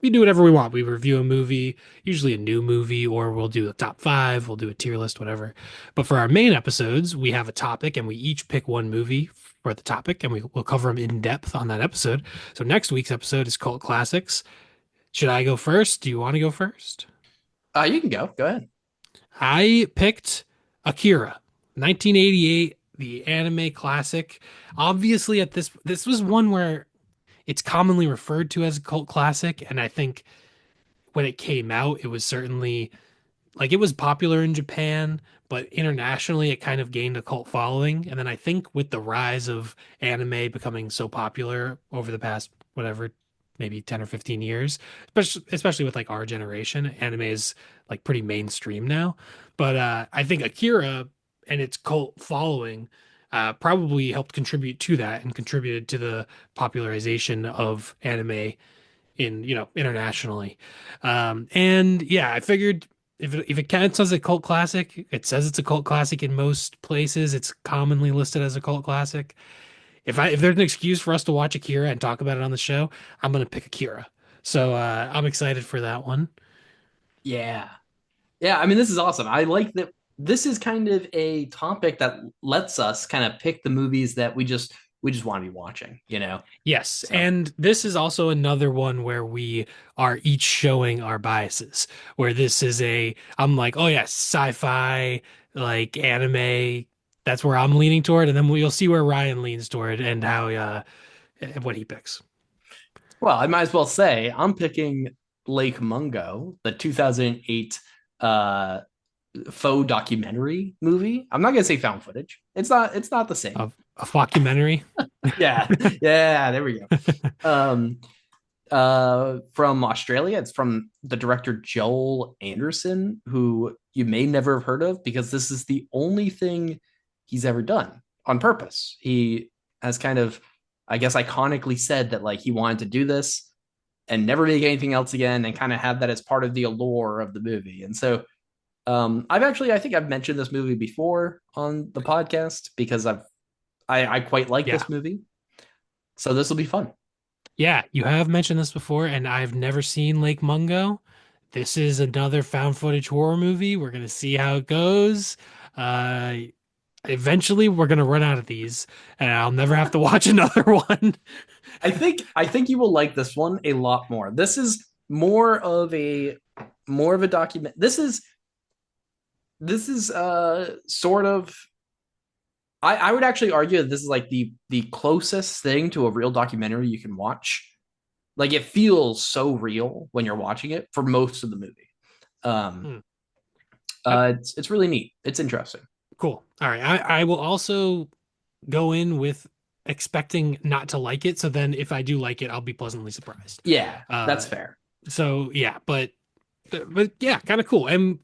We do whatever we want. We review a movie, usually a new movie, or we'll do a top five, we'll do a tier list, whatever. But for our main episodes, we have a topic and we each pick one movie for the topic and we'll cover them in depth on that episode. So next week's episode is cult classics. Should I go first? Do you want to go first? You can go. Go ahead. I picked Akira, 1988, the anime classic. Obviously, this was one where it's commonly referred to as a cult classic, and I think when it came out, it was certainly like it was popular in Japan, but internationally it kind of gained a cult following. And then I think with the rise of anime becoming so popular over the past whatever, maybe 10 or 15 years, especially with like our generation, anime is like pretty mainstream now. But I think Akira and its cult following probably helped contribute to that and contributed to the popularization of anime in internationally. And yeah, I figured if it counts as a cult classic, it says it's a cult classic in most places. It's commonly listed as a cult classic. If there's an excuse for us to watch Akira and talk about it on the show, I'm gonna pick Akira. So I'm excited for that one. Yeah. Yeah, I mean, this is awesome. I like that this is kind of a topic that lets us kind of pick the movies that we just want to be watching. Yes, So and this is also another one where we are each showing our biases. Where this is I'm like, oh yeah, sci-fi, like anime. That's where I'm leaning toward, and then we'll see where Ryan leans toward and how what he picks. Well, I might as well say I'm picking Lake Mungo, the 2008 uh, faux documentary movie. I'm not gonna say found footage. It's not the same. A mockumentary. Yeah, yeah. There we go. Um, from Australia. It's from the director Joel Anderson, who you may never have heard of because this is the only thing he's ever done on purpose. He has kind of, I guess, iconically said that like he wanted to do this and never make anything else again and kind of have that as part of the allure of the movie. And so I think I've mentioned this movie before on the podcast because I quite like Yeah. this movie. So this will be fun. Yeah, you have mentioned this before, and I've never seen Lake Mungo. This is another found footage horror movie. We're gonna see how it goes. Uh, Eventually, we're gonna run out of these, and I'll never have to watch another one. I think you will like this one a lot more. This is more of a document. This is sort of I would actually argue that this is like the closest thing to a real documentary you can watch. Like it feels so real when you're watching it for most of the movie. Um, Hmm. Uh, it's really neat. It's interesting. cool. All right. I will also go in with expecting not to like it. So then if I do like it, I'll be pleasantly surprised. Yeah, that's Uh, fair. so yeah, but yeah, kind of cool. And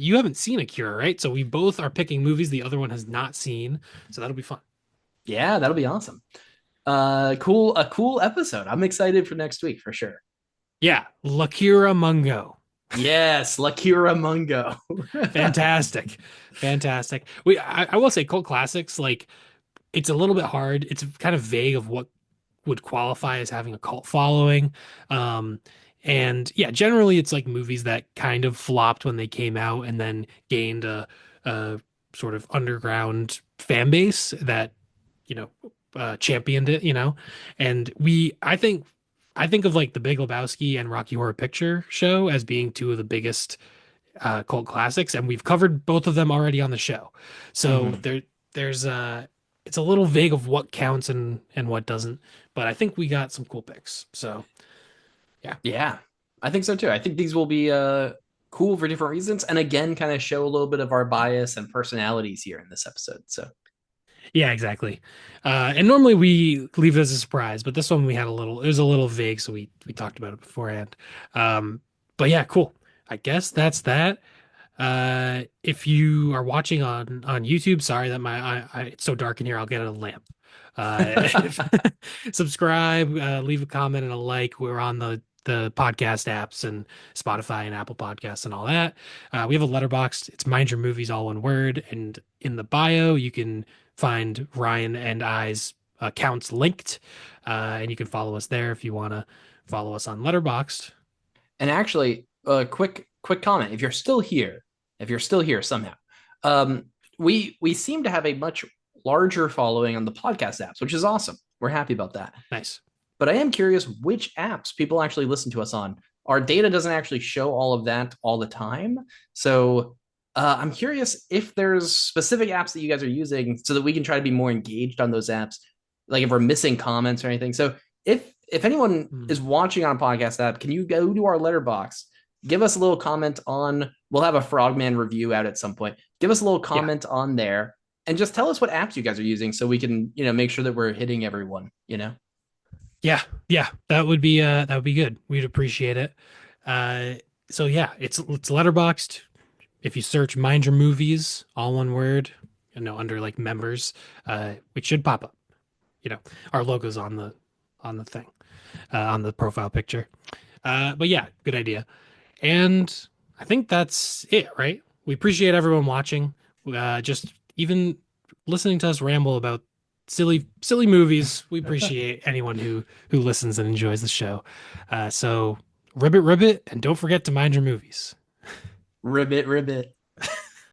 you haven't seen Akira, right? So we both are picking movies the other one has not seen. So that'll be fun. Yeah, that'll be awesome. A cool episode. I'm excited for next week for sure. Yeah, Lakira Mungo. Yes, Lakira Mungo. Fantastic. Fantastic. I will say cult classics, like it's a little bit hard. It's kind of vague of what would qualify as having a cult following. Um, and yeah, generally it's like movies that kind of flopped when they came out and then gained a sort of underground fan base that, you know, championed it, you know. And I think of like The Big Lebowski and Rocky Horror Picture Show as being two of the biggest cult classics, and we've covered both of them already on the show. So Mhm. there's it's a little vague of what counts and what doesn't, but I think we got some cool picks. So yeah, Yeah, I think so too. I think these will be cool for different reasons, and again, kind of show a little bit of our bias and personalities here in this episode. So yeah, exactly. And normally we leave it as a surprise, but this one we had it was a little vague, so we talked about it beforehand. Um, but yeah, cool. I guess that's that. If you are watching on YouTube, sorry that it's so dark in here. I'll get a lamp. Uh, Subscribe, leave a comment and a like. We're on the podcast apps and Spotify and Apple Podcasts and all that. We have a letterbox. It's Mind Your Movies, all one word. And in the bio, you can find Ryan and I's accounts linked, and you can follow us there if you want to follow us on Letterboxd. and actually, quick comment. If you're still here somehow, um, we seem to have a much larger following on the podcast apps, which is awesome. We're happy about that. Nice. But I am curious which apps people actually listen to us on. Our data doesn't actually show all of that all the time. So I'm curious if there's specific apps that you guys are using so that we can try to be more engaged on those apps, like if we're missing comments or anything. So if anyone Hmm. is watching on a podcast app, can you go to our letterbox, give us a little comment on, we'll have a Frogman review out at some point. Give us a little Yeah. comment on there and just tell us what apps you guys are using so we can, make sure that we're hitting everyone. Yeah, yeah, that would be good. We'd appreciate it. Uh, so yeah, it's letterboxed. If you search "Mind Your Movies," all one word, under like members, it should pop up. Our logo's on the thing, on the profile picture. But yeah, good idea. And I think that's it, right? We appreciate everyone watching. Just even listening to us ramble about silly movies. We appreciate anyone who listens and enjoys the show. So ribbit, and don't forget to mind your movies. Ribbit, ribbit.